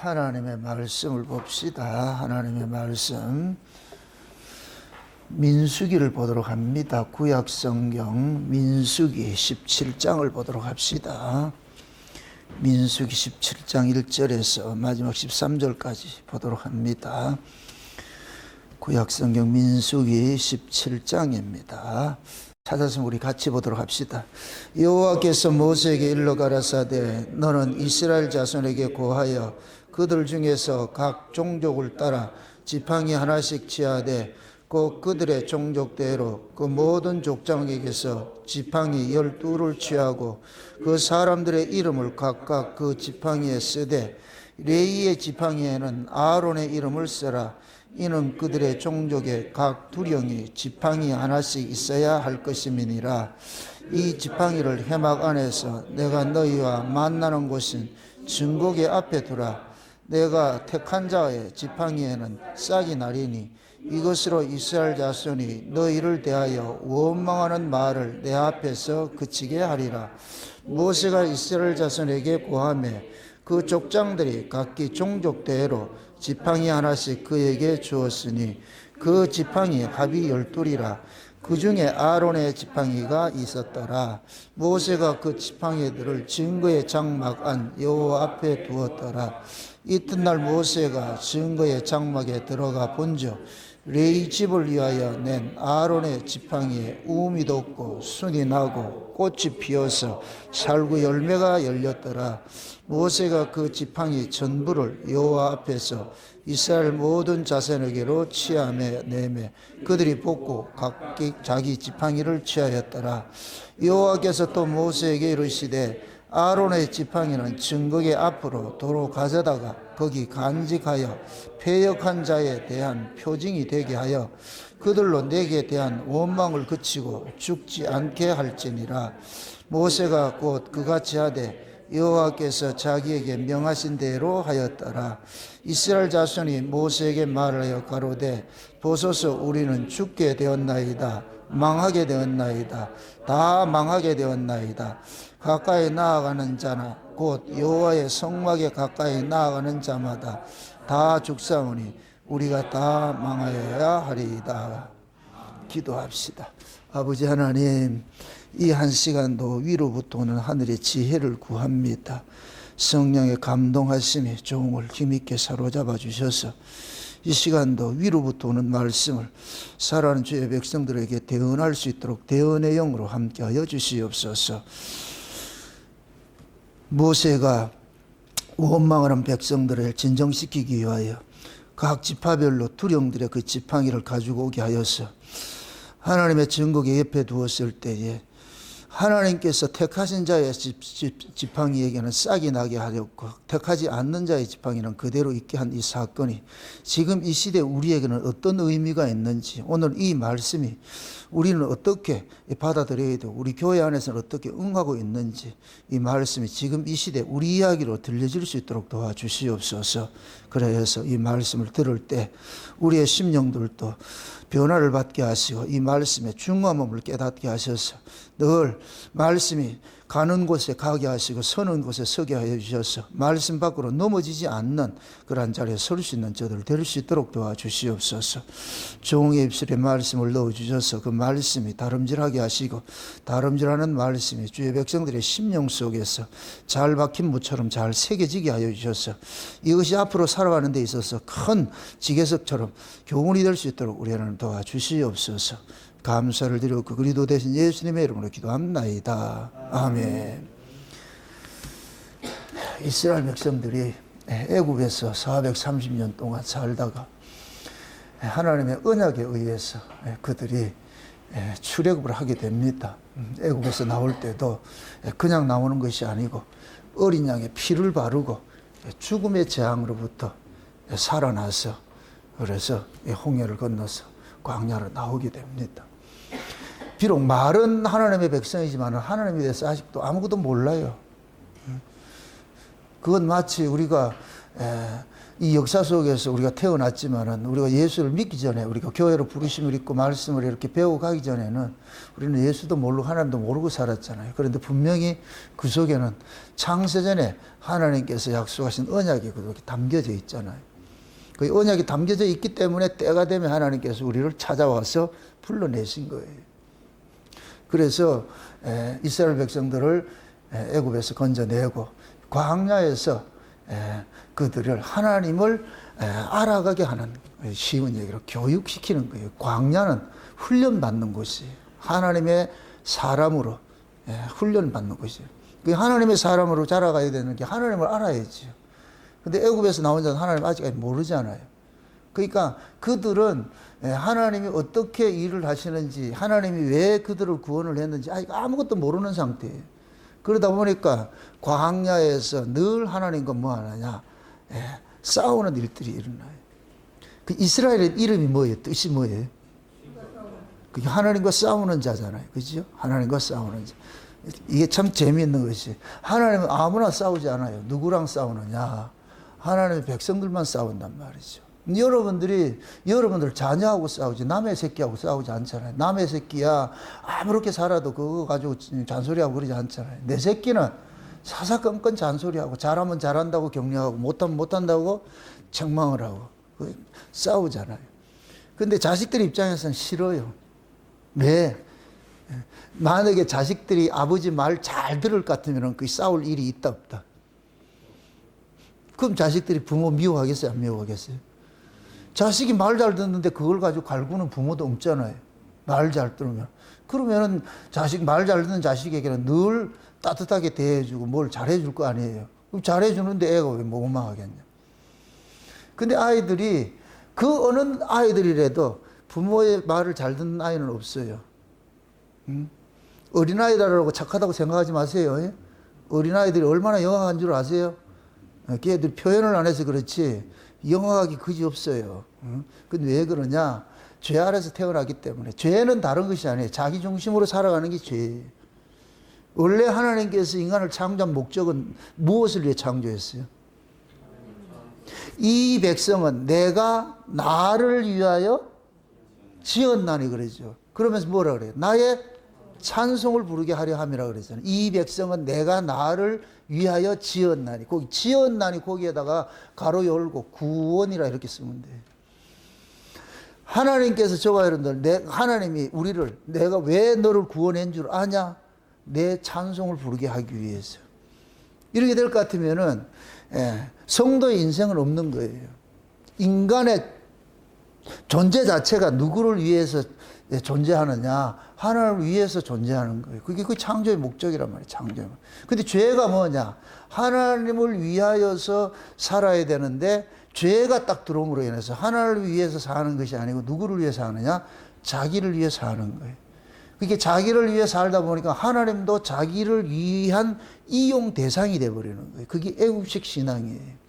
하나님의 말씀을 봅시다. 하나님의 말씀 민수기를 보도록 합니다. 구약성경 민수기 17장을 보도록 합시다. 민수기 17장 1절에서 마지막 13절까지 보도록 합니다. 구약성경 민수기 17장입니다. 찾아서 우리 같이 보도록 합시다. 여호와께서 모세에게 일러 가라사대 너는 이스라엘 자손에게 고하여 그들 중에서 각 종족을 따라 지팡이 하나씩 취하되 꼭 그들의 종족대로 그 모든 족장에게서 지팡이 12를 취하고 그 사람들의 이름을 각각 그 지팡이에 쓰되 레위의 지팡이에는 아론의 이름을 쓰라. 이는 그들의 종족에 각 두령이 지팡이 하나씩 있어야 할 것임이니라. 이 지팡이를 회막 안에서 내가 너희와 만나는 곳인 증거계 앞에 두라. 내가 택한 자의 지팡이에는 싹이 나리니 이것으로 이스라엘 자손이 너희를 대하여 원망하는 말을 내 앞에서 그치게 하리라. 모세가 이스라엘 자손에게 고하매 그 족장들이 각기 종족대로 지팡이 하나씩 그에게 주었으니 그 지팡이 합이 12이라. 그 중에 아론의 지팡이가 있었더라. 모세가 그 지팡이들을 증거의 장막 안 여호와 앞에 두었더라. 이튿날 모세가 증거의 장막에 들어가 본즉 레위 집을 위하여 낸 아론의 지팡이에 우음이 돋고 순이 나고 꽃이 피어서 살구 열매가 열렸더라. 모세가 그 지팡이 전부를 여호와 앞에서 이스라엘 모든 자손에게로 취하며 내매 그들이 뽑고 각기 자기 지팡이를 취하였더라. 여호와께서 또 모세에게 이르시되 아론의 지팡이는 증거계 앞으로 도로 가져다가 거기 간직하여 패역한 자에 대한 표징이 되게 하여 그들로 내게 대한 원망을 그치고 죽지 않게 할지니라. 모세가 곧 그같이 하되 여호와께서 자기에게 명하신 대로 하였더라. 이스라엘 자손이 모세에게 말하여 가로되 보소서 우리는 죽게 되었나이다. 망하게 되었나이다. 다 망하게 되었나이다. 가까이 나아가는 자나 곧 여호와의 성막에 가까이 나아가는 자마다 다 죽사오니 우리가 다 망하여야 하리이다. 기도합시다. 아버지 하나님, 이 한 시간도 위로부터 오는 하늘의 지혜를 구합니다. 성령의 감동하심이 종을 힘있게 사로잡아 주셔서 이 시간도 위로부터 오는 말씀을 살아가는 주의 백성들에게 대언할 수 있도록 대언의 영으로 함께하여 주시옵소서. 모세가 원망하는 백성들을 진정시키기 위하여 각 지파별로 두령들의 그 지팡이를 가지고 오게 하여서 하나님의 증거계 옆에 두었을 때에 하나님께서 택하신 자의 지팡이에게는 싹이 나게 하였고 택하지 않는 자의 지팡이는 그대로 있게 한 이 사건이 지금 이 시대 우리에게는 어떤 의미가 있는지, 오늘 이 말씀이 우리는 어떻게 받아들여야 되고 우리 교회 안에서는 어떻게 응하고 있는지, 이 말씀이 지금 이 시대 우리 이야기로 들려질 수 있도록 도와주시옵소서. 그래서 이 말씀을 들을 때 우리의 심령들도 변화를 받게 하시고 이 말씀의 중요함을 깨닫게 하셔서 늘 말씀이 가는 곳에 가게 하시고 서는 곳에 서게 하여 주셔서 말씀 밖으로 넘어지지 않는 그러한 자리에 설 수 있는 저들 될 수 있도록 도와주시옵소서. 종의 입술에 말씀을 넣어주셔서 그 말씀이 다름질하게 하시고 다름질하는 말씀이 주의 백성들의 심령 속에서 잘 박힌 무처럼 잘 새겨지게 하여 주셔서 이것이 앞으로 살아가는 데 있어서 큰 지게석처럼 교훈이 될 수 있도록 우리는 도와주시옵소서. 감사를 드리고 그리스도 대신 예수님의 이름으로 기도합나이다. 아멘. 이스라엘 백성들이 애굽에서 430년 동안 살다가 하나님의 언약에 의해서 그들이 출애굽을 하게 됩니다. 애굽에서 나올 때도 그냥 나오는 것이 아니고 어린 양의 피를 바르고 죽음의 재앙으로부터 살아나서 그래서 홍해를 건너서 광야로 나오게 됩니다. 비록 말은 하나님의 백성이지만 하나님에 대해서 아직도 아무것도 몰라요. 그건 마치 우리가 이 역사 속에서 우리가 태어났지만은 우리가 예수를 믿기 전에 우리가 교회로 부르심을 입고 말씀을 이렇게 배우고 가기 전에는 우리는 예수도 모르고 하나님도 모르고 살았잖아요. 그런데 분명히 그 속에는 창세전에 하나님께서 약속하신 언약이 그렇게 담겨져 있잖아요. 그 언약이 담겨져 있기 때문에 때가 되면 하나님께서 우리를 찾아와서 불러내신 거예요. 그래서 이스라엘 백성들을 애굽에서 건져내고 광야에서 그들을 하나님을 알아가게 하는 쉬운 얘기로 교육시키는 거예요. 광야는 훈련받는 곳이에요. 하나님의 사람으로 훈련받는 곳이에요. 하나님의 사람으로 자라가야 되는 게 하나님을 알아야지요. 근데 애굽에서 나온 자는 하나님 아직까지 모르잖아요. 그러니까 그들은 하나님이 어떻게 일을 하시는지, 하나님이 왜 그들을 구원을 했는지 아직 아무것도 모르는 상태예요. 그러다 보니까 광야에서 늘 하나님과 뭐 하느냐, 싸우는 일들이 일어나요. 그 이스라엘의 이름이 뭐예요? 뜻이 뭐예요? 그게 하나님과 싸우는 자잖아요. 그죠? 하나님과 싸우는 자. 이게 참 재미있는 것이, 하나님은 아무나 싸우지 않아요. 누구랑 싸우느냐? 하나님의 백성들만 싸운단 말이죠. 여러분들 자녀하고 싸우지, 남의 새끼하고 싸우지 않잖아요. 남의 새끼야 아무렇게 살아도 그거 가지고 잔소리하고 그러지 않잖아요. 내 새끼는 사사건건 잔소리하고, 잘하면 잘한다고 격려하고, 못하면 못한다고 책망을 하고 싸우잖아요. 근데 자식들 입장에서는 싫어요. 왜? 만약에 자식들이 아버지 말 잘 들을 것 같으면 그 싸울 일이 있다 없다. 그럼 자식들이 부모 미워하겠어요? 안 미워하겠어요? 자식이 말 잘 듣는데 그걸 가지고 갈구는 부모도 없잖아요. 말 잘 들으면. 그러면은 말 잘 듣는 자식에게는 늘 따뜻하게 대해주고 뭘 잘해줄 거 아니에요. 그럼 잘해주는데 애가 왜 원망하겠냐. 근데 아이들이, 그 어느 아이들이라도 부모의 말을 잘 듣는 아이는 없어요. 어린아이라고 착하다고 생각하지 마세요. 어린아이들이 얼마나 영악한 줄 아세요? 걔들 표현을 안 해서 그렇지 영악하기 그지없어요. 근데 왜 그러냐? 죄 아래서 태어나기 때문에. 죄는 다른 것이 아니에요. 자기 중심으로 살아가는 게 죄예요. 원래 하나님께서 인간을 창조한 목적은 무엇을 위해 창조했어요? 이 백성은 내가 나를 위하여 지었나니 그러죠. 그러면서 뭐라 그래요? 나의 찬송을 부르게 하려 함이라 그랬잖아요. 이 백성은 내가 나를 위하여 지었나니. 거기 지었나니 거기에다가 가로 열고 구원이라 이렇게 쓰면 돼요. 하나님께서 저와 여러분들, 하나님이 우리를, 내가 왜 너를 구원한 줄 아냐? 내 찬송을 부르게 하기 위해서. 이렇게 될 것 같으면은 성도의 인생은 없는 거예요. 인간의 존재 자체가 누구를 위해서 존재하느냐? 하나님을 위해서 존재하는 거예요. 그게 그 창조의 목적이란 말이에요. 창조. 근데 죄가 뭐냐? 하나님을 위하여서 살아야 되는데 죄가 딱 들어옴으로 인해서 하나님을 위해서 사는 것이 아니고 누구를 위해서 사느냐? 자기를 위해 사는 거예요. 그게 자기를 위해 살다 보니까 하나님도 자기를 위한 이용 대상이 돼버리는 거예요. 그게 애굽식 신앙이에요.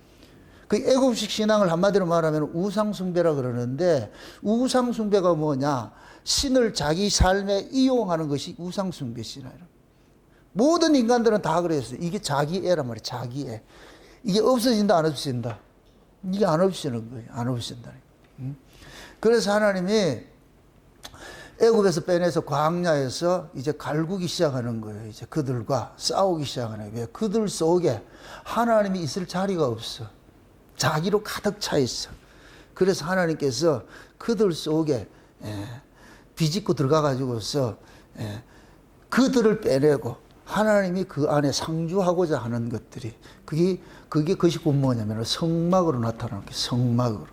그 애굽식 신앙을 한마디로 말하면 우상숭배라 그러는데, 우상숭배가 뭐냐? 신을 자기 삶에 이용하는 것이 우상숭배 신앙이에요. 모든 인간들은 다 그랬어요. 이게 자기애란 말이에요. 자기애. 이게 없어진다, 안 없어진다? 이게 안 없어지는 거예요. 안 없어진다니까. 그래서 하나님이 애굽에서 빼내서 광야에서 이제 갈구기 시작하는 거예요. 이제 그들과 싸우기 시작하는 거예요. 왜? 그들 속에 하나님이 있을 자리가 없어. 자기로 가득 차 있어. 그래서 하나님께서 그들 속에 비집고 들어가가지고서 그들을 빼내고 하나님이 그 안에 상주하고자 하는 것들이, 그것이 곧 뭐냐면 성막으로 나타나는 게, 성막으로.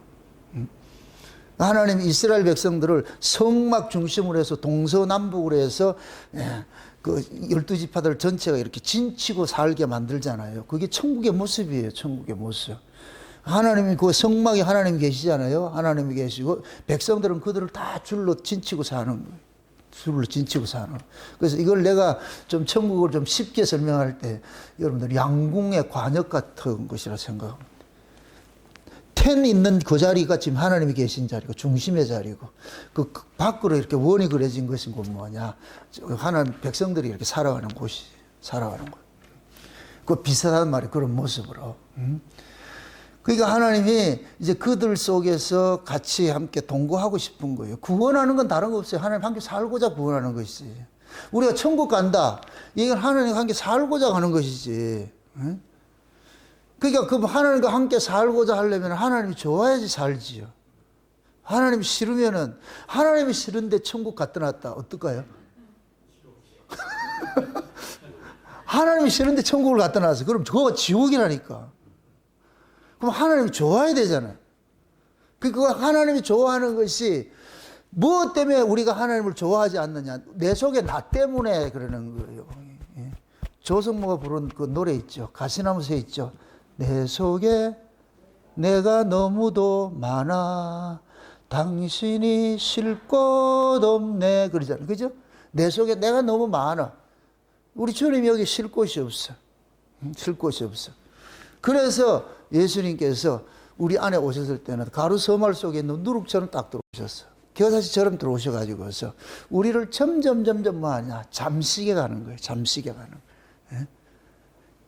하나님이 이스라엘 백성들을 성막 중심으로 해서 동서남북으로 해서 그 12지파들 전체가 이렇게 진치고 살게 만들잖아요. 그게 천국의 모습이에요. 천국의 모습. 하나님이 그 성막에 하나님이 계시잖아요. 하나님이 계시고 백성들은 그들을 다 줄로 진치고 사는 거예요. 줄로 진치고 사는 거예요. 그래서 이걸 내가 좀 천국을 좀 쉽게 설명할 때 여러분들 양궁의 관역 같은 것이라 생각합니다. 텐 있는 그 자리가 지금 하나님이 계신 자리고 중심의 자리고, 그 밖으로 이렇게 원이 그려진 것은 곧 뭐냐? 하나님 백성들이 이렇게 살아가는 곳이, 살아가는 곳. 그 비슷한 말이 그런 모습으로. 그러니까 하나님이 이제 그들 속에서 같이 함께 동거하고 싶은 거예요. 구원하는 건 다른 거 없어요. 하나님 함께 살고자 구원하는 것이지. 우리가 천국 간다. 이건 하나님과 함께 살고자 가는 것이지. 응? 그러니까 그 하나님과 함께 살고자 하려면 하나님이 좋아야지 살지요. 하나님이 싫으면은, 하나님이 싫은데 천국 갖다 놨다. 어떨까요? 하나님이 싫은데 천국을 갖다 놨어. 그럼 그거 지옥이라니까. 그럼 하나님이 좋아야 되잖아요. 그 하나님이 좋아하는 것이 무엇 때문에 우리가 하나님을 좋아하지 않느냐. 내 속에 나 때문에 그러는 거예요. 조성모가 부른 그 노래 있죠. 가시나무새 있죠. 내 속에 내가 너무도 많아 당신이 쉴 곳 없네 그러잖아요. 그죠? 내 속에 내가 너무 많아. 우리 주님 여기 쉴 곳이 없어. 쉴 곳이 없어. 그래서 예수님께서 우리 안에 오셨을 때는 가루 서말 속에 있는 누룩처럼 딱 들어오셨어. 겨자씨처럼 들어오셔가지고서 우리를 점점 뭐 하냐. 잠시게 가는 거예요. 잠시게 가는 거예요.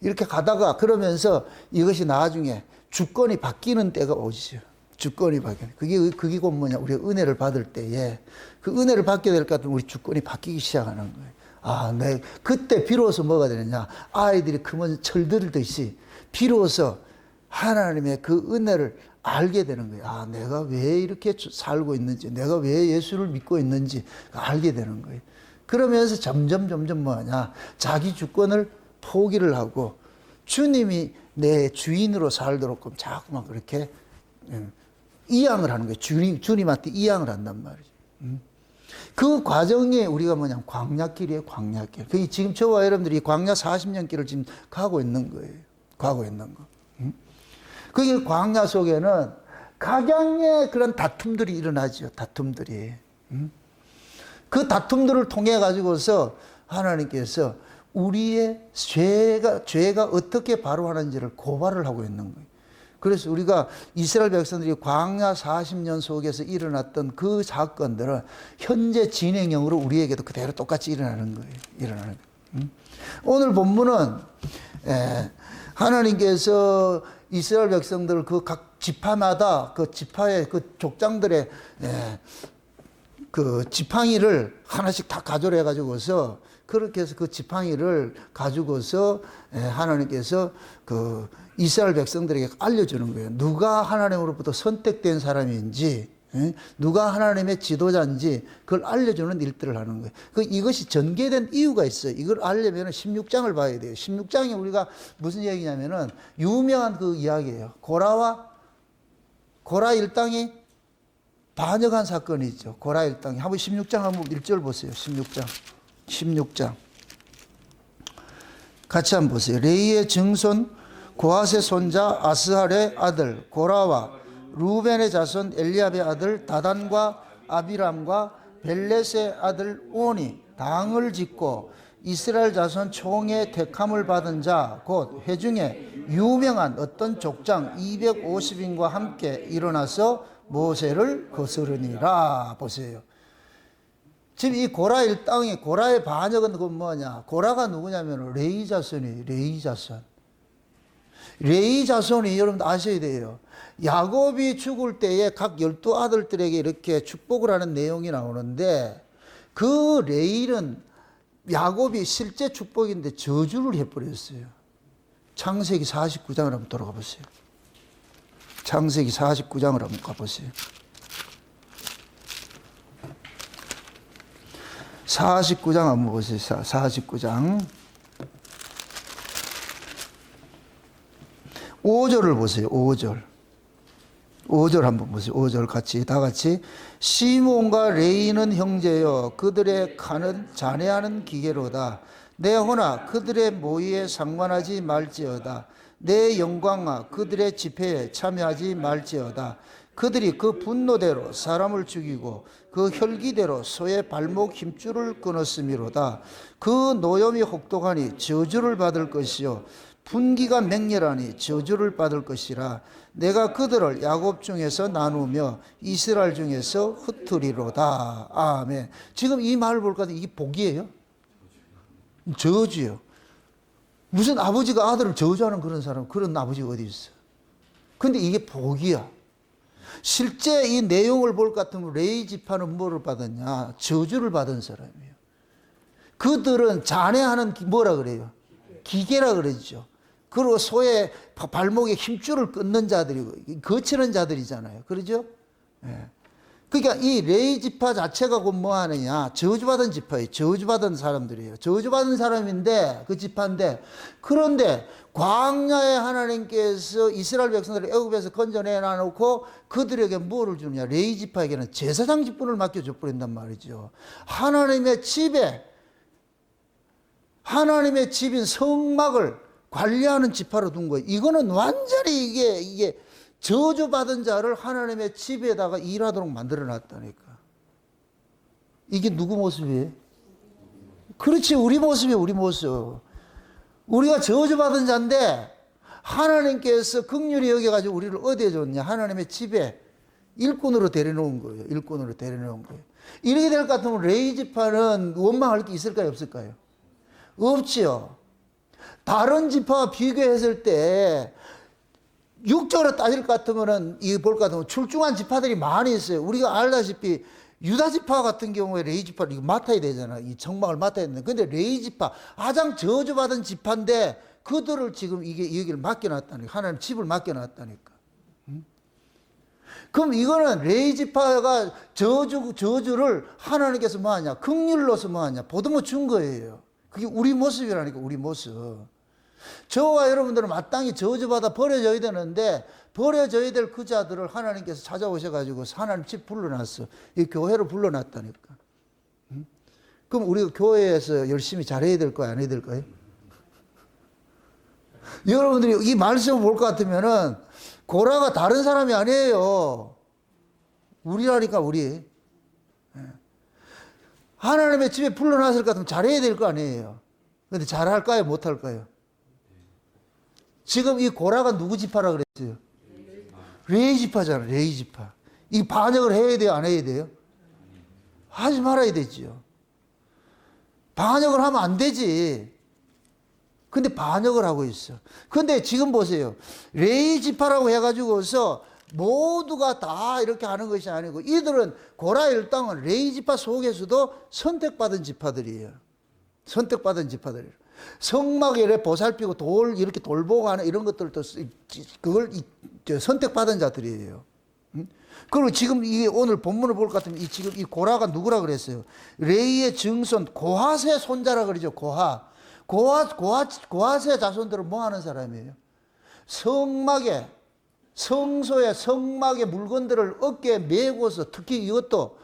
이렇게 가다가 그러면서 이것이 나중에 주권이 바뀌는 때가 오지요. 주권이 바뀌는. 그게 곧 뭐냐. 우리가 은혜를 받을 때에 그 은혜를 받게 될 것 같으면 우리 주권이 바뀌기 시작하는 거예요. 아, 그때 비로소 뭐가 되느냐. 아이들이 크면 철들듯이 비로소 하나님의 그 은혜를 알게 되는 거예요. 아, 내가 왜 이렇게 살고 있는지, 내가 왜 예수를 믿고 있는지 알게 되는 거예요. 그러면서 점점 뭐하냐. 자기 주권을 포기를 하고 주님이 내 주인으로 살도록 자꾸만 그렇게 이양을 하는 거예요. 주님한테 이양을 한단 말이죠. 그 과정이 우리가 뭐냐면 광야길이에요. 광야길. 그게 지금 저와 여러분들이 광야 40년 길을 지금 가고 있는 거예요. 가고 있는 거. 그게 광야 속에는 각양의 그런 다툼들이 일어나죠. 다툼들이. 그 다툼들을 통해 가지고서 하나님께서 우리의 죄가 어떻게 바로 하는지를 고발을 하고 있는 거예요. 그래서 우리가 이스라엘 백성들이 광야 40년 속에서 일어났던 그 사건들은 현재 진행형으로 우리에게도 그대로 똑같이 일어나는 거예요. 일어나는 거예요. 오늘 본문은 하나님께서 이스라엘 백성들 그 각 지파마다 그 지파의 그 족장들의 그 지팡이를 하나씩 다 가져를 해가지고서 그렇게 해서 그 지팡이를 가지고서 하나님께서 그 이스라엘 백성들에게 알려주는 거예요. 누가 하나님으로부터 선택된 사람인지, 누가 하나님의 지도자인지 그걸 알려주는 일들을 하는 거예요. 이것이 전개된 이유가 있어요. 이걸 알려면 16장을 봐야 돼요. 16장이 우리가 무슨 얘기냐면은 유명한 그 이야기예요. 고라 일당이 반역한 사건이 있죠. 고라 일당이. 한번 16장 한번 1절 보세요. 16장. 같이 한번 보세요. 레이의 증손 고핫의 손자 아스할의 아들 고라와 루벤의 자손 엘리압의 아들 다단과 아비람과 벨렛의 아들 온이 당을 짓고 이스라엘 자손 총의 택함을 받은 자 곧 회중에 유명한 어떤 족장 250인과 함께 일어나서 모세를 거스르니라. 보세요. 지금 이 고라 일당이 고라의 반역은 그 뭐냐? 고라가 누구냐면 레위 자손이 레위 자손이 여러분 아셔야 돼요. 야곱이 죽을 때에 각 12아들들에게 이렇게 축복을 하는 내용이 나오는데 그 레위는 야곱이 실제 축복인데 저주를 해버렸어요. 창세기 49장을 한번 돌아가 보세요. 창세기 49장을 한번 가보세요. 49장 한번 보세요. 49장 5절을 보세요. 5절 한번 보세요. 5절 다 같이 시몬과 레이는 형제여 그들의 칼은 잔해하는 기계로다. 내 호나 그들의 모의에 상관하지 말지어다. 내 영광아 그들의 집회에 참여하지 말지어다. 그들이 그 분노대로 사람을 죽이고 그 혈기대로 소의 발목 힘줄을 끊었음이로다. 그 노염이 혹독하니 저주를 받을 것이요 분기가 맹렬하니 저주를 받을 것이라. 내가 그들을 야곱 중에서 나누며 이스라엘 중에서 흩으리로다. 아멘. 지금 이 말을 볼까 이게 복이에요? 저주요. 무슨 아버지가 아들을 저주하는 그런 사람, 그런 아버지가 어디 있어? 근데 이게 복이야. 실제 이 내용을 볼 것 같으면 레위 지파는 뭐를 받았냐? 저주를 받은 사람이에요. 그들은 잔해하는 뭐라 그래요? 기계라 그러죠. 그리고 소의 발목에 힘줄을 끊는 자들이고 거치는 자들이잖아요. 그러죠? 예. 그러니까 이 레위 지파 자체가 곧 뭐 하느냐? 저주받은 지파예요. 저주받은 사람들이에요. 저주받은 사람인데 그 지파인데, 그런데 광야에 하나님께서 이스라엘 백성들을 애굽에서 건져내 놔놓고 그들에게 뭐를 주느냐? 레위 지파에게는 제사장 직분을 맡겨줘 버린단 말이죠. 하나님의 집인 성막을 관리하는 지파로 둔 거예요. 이거는 완전히 이게 저주받은 자를 하나님의 집에다가 일하도록 만들어 놨다니까. 이게 누구 모습이에요? 그렇지, 우리 모습이에요, 우리 모습. 우리가 저주받은 자인데 하나님께서 긍휼히 여겨가지고 우리를 어디에 줬냐? 하나님의 집에 일꾼으로 데려놓은 거예요. 일꾼으로 데려놓은 거예요. 이렇게 될 것 같으면 레위 지파는 원망할 게 있을까요, 없을까요? 없지요. 다른 지파와 비교했을 때 육적으로 따질 것 같으면은, 이거 볼 것 같으면 출중한 지파들이 많이 있어요. 우리가 알다시피 유다 지파 같은 경우에 레위 지파를 이거 맡아야 되잖아. 이 정막을 맡아야 되는데. 근데 레위 지파, 가장 저주받은 지파인데 그들을 지금 여기를 맡겨놨다니까. 하나님 집을 맡겨놨다니까. 그럼 이거는 레위 지파가 저주를 하나님께서 뭐 하냐? 긍휼로서 뭐 하냐? 보듬어 준 거예요. 그게 우리 모습이라니까, 우리 모습. 저와 여러분들은 마땅히 저주받아 버려져야 되는데, 버려져야 될 그 자들을 하나님께서 찾아오셔가지고 하나님 집 불러놨어. 이 교회로 불러놨다니까. 그럼 우리가 교회에서 열심히 잘해야 될 거야, 안 해야 될 거예요? 여러분들이 이 말씀을 볼 것 같으면은 고라가 다른 사람이 아니에요. 우리라니까, 우리. 하나님의 집에 불러놨을 것 같으면 잘해야 될 거 아니에요. 근데 잘할까요, 못할까요? 지금 이 고라가 누구 지파라 그랬어요? 레위 지파잖아, 레위 지파. 이 반역을 해야 돼요, 안 해야 돼요? 하지 말아야 되지요. 반역을 하면 안 되지. 근데 반역을 하고 있어. 근데 지금 보세요. 레위 지파라고 해가지고서 모두가 다 이렇게 하는 것이 아니고, 이들은 고라 일당은 레위 지파 속에서도 선택받은 지파들이에요. 선택받은 지파들이에요. 성막에 보살피고 이렇게 돌보고 하는 이런 것들도 그걸 선택받은 자들이에요. 그리고 지금 이 오늘 본문을 볼 것 같으면 지금 이 고라가 누구라 그랬어요? 레위의 증손 고핫의 손자라 그러죠. 고핫의 자손들은 뭐 하는 사람이에요? 성소의 성막의 물건들을 어깨에 메고서, 특히 이것도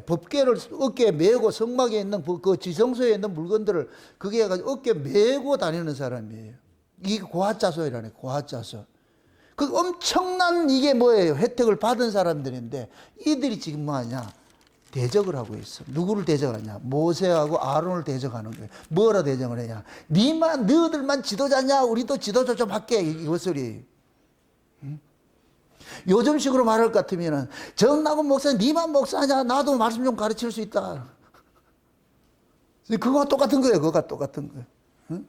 법궤를 어깨에 메고 성막에 있는 그 지성소에 있는 물건들을 그게 해가지고 어깨에 메고 다니는 사람이에요. 이게 고핫자손이라네, 고핫자손. 그 엄청난 이게 뭐예요? 혜택을 받은 사람들인데 이들이 지금 뭐하냐? 대적을 하고 있어. 누구를 대적하냐? 모세하고 아론을 대적하는 거예요. 뭐라 대적을 하냐? 너희들만 지도자냐? 우리도 지도자 좀 할게. 이거 소리. 요즘식으로 말할 것 같으면은, 정나군 목사, 니만 목사냐? 나도 말씀 좀 가르칠 수 있다. 그거와 똑같은 거예요. 그거가 똑같은 거예요. 응?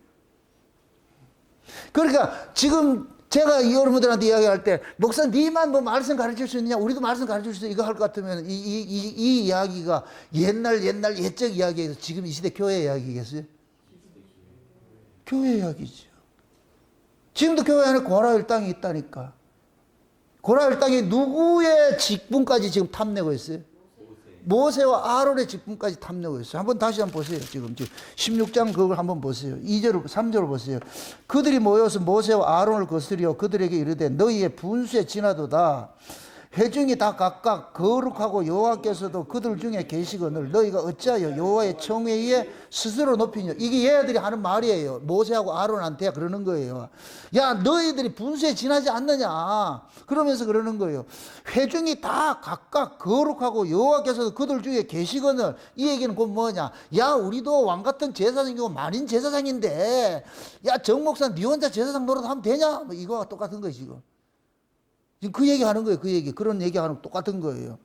그러니까 지금 제가 여러분들한테 이야기할 때, 목사, 니만 뭐 말씀 가르칠 수 있느냐? 우리도 말씀 가르칠 수 있어. 이거 할 것 같으면 이 이야기가 옛날 옛적 이야기에서 지금 이 시대 교회 이야기겠어요? 교회 이야기죠. 지금도 교회 안에 고라 일당이 있다니까. 고라 일당이 누구의 직분까지 지금 탐내고 있어요? 모세와 아론의 직분까지 탐내고 있어요. 다시 한번 보세요. 지금 16장 그걸 한번 보세요. 2절, 3절 보세요. 그들이 모여서 모세와 아론을 거스려 그들에게 이르되 너희의 분수에 지나도다. 회중이 다 각각 거룩하고 여호와께서도 그들 중에 계시거늘 너희가 어찌하여 여호와의 청회에 스스로 높이냐. 이게 얘들이 하는 말이에요. 모세하고 아론한테 그러는 거예요. 야, 너희들이 분수에 지나지 않느냐. 그러면서 그러는 거예요. 회중이 다 각각 거룩하고 여호와께서도 그들 중에 계시거늘. 이 얘기는 곧 뭐냐. 야, 우리도 왕같은 제사장이고 만인 제사장인데, 야, 정 목사 네 혼자 제사장 노릇 하면 되냐. 뭐 이거와 똑같은 거지 지금. 지금 그 얘기 하는 거예요. 그 얘기. 그런 얘기 하는 거 똑같은 거예요.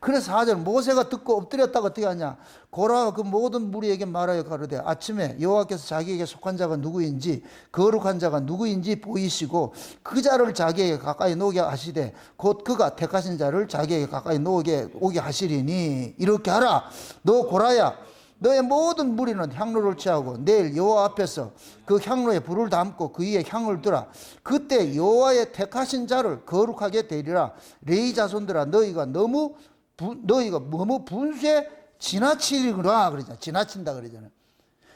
그래서 4절 모세가 듣고 엎드렸다가 어떻게 하냐. 고라가 그 모든 무리에게 말하여 가로되 아침에 여호와께서 자기에게 속한 자가 누구인지 거룩한 자가 누구인지 보이시고 그 자를 자기에게 가까이 놓게 하시되 곧 그가 택하신 자를 자기에게 가까이 오게 하시리니 이렇게 하라. 너 고라야 너의 모든 무리는 향로를 취하고 내일 여호와 앞에서 그 향로에 불을 담고 그 위에 향을 두라. 그때 여호와의 택하신 자를 거룩하게 되리라. 레위 자손들아 너희가 너무 분수에 지나치리구나 그러잖아. 지나친다 그러잖아요.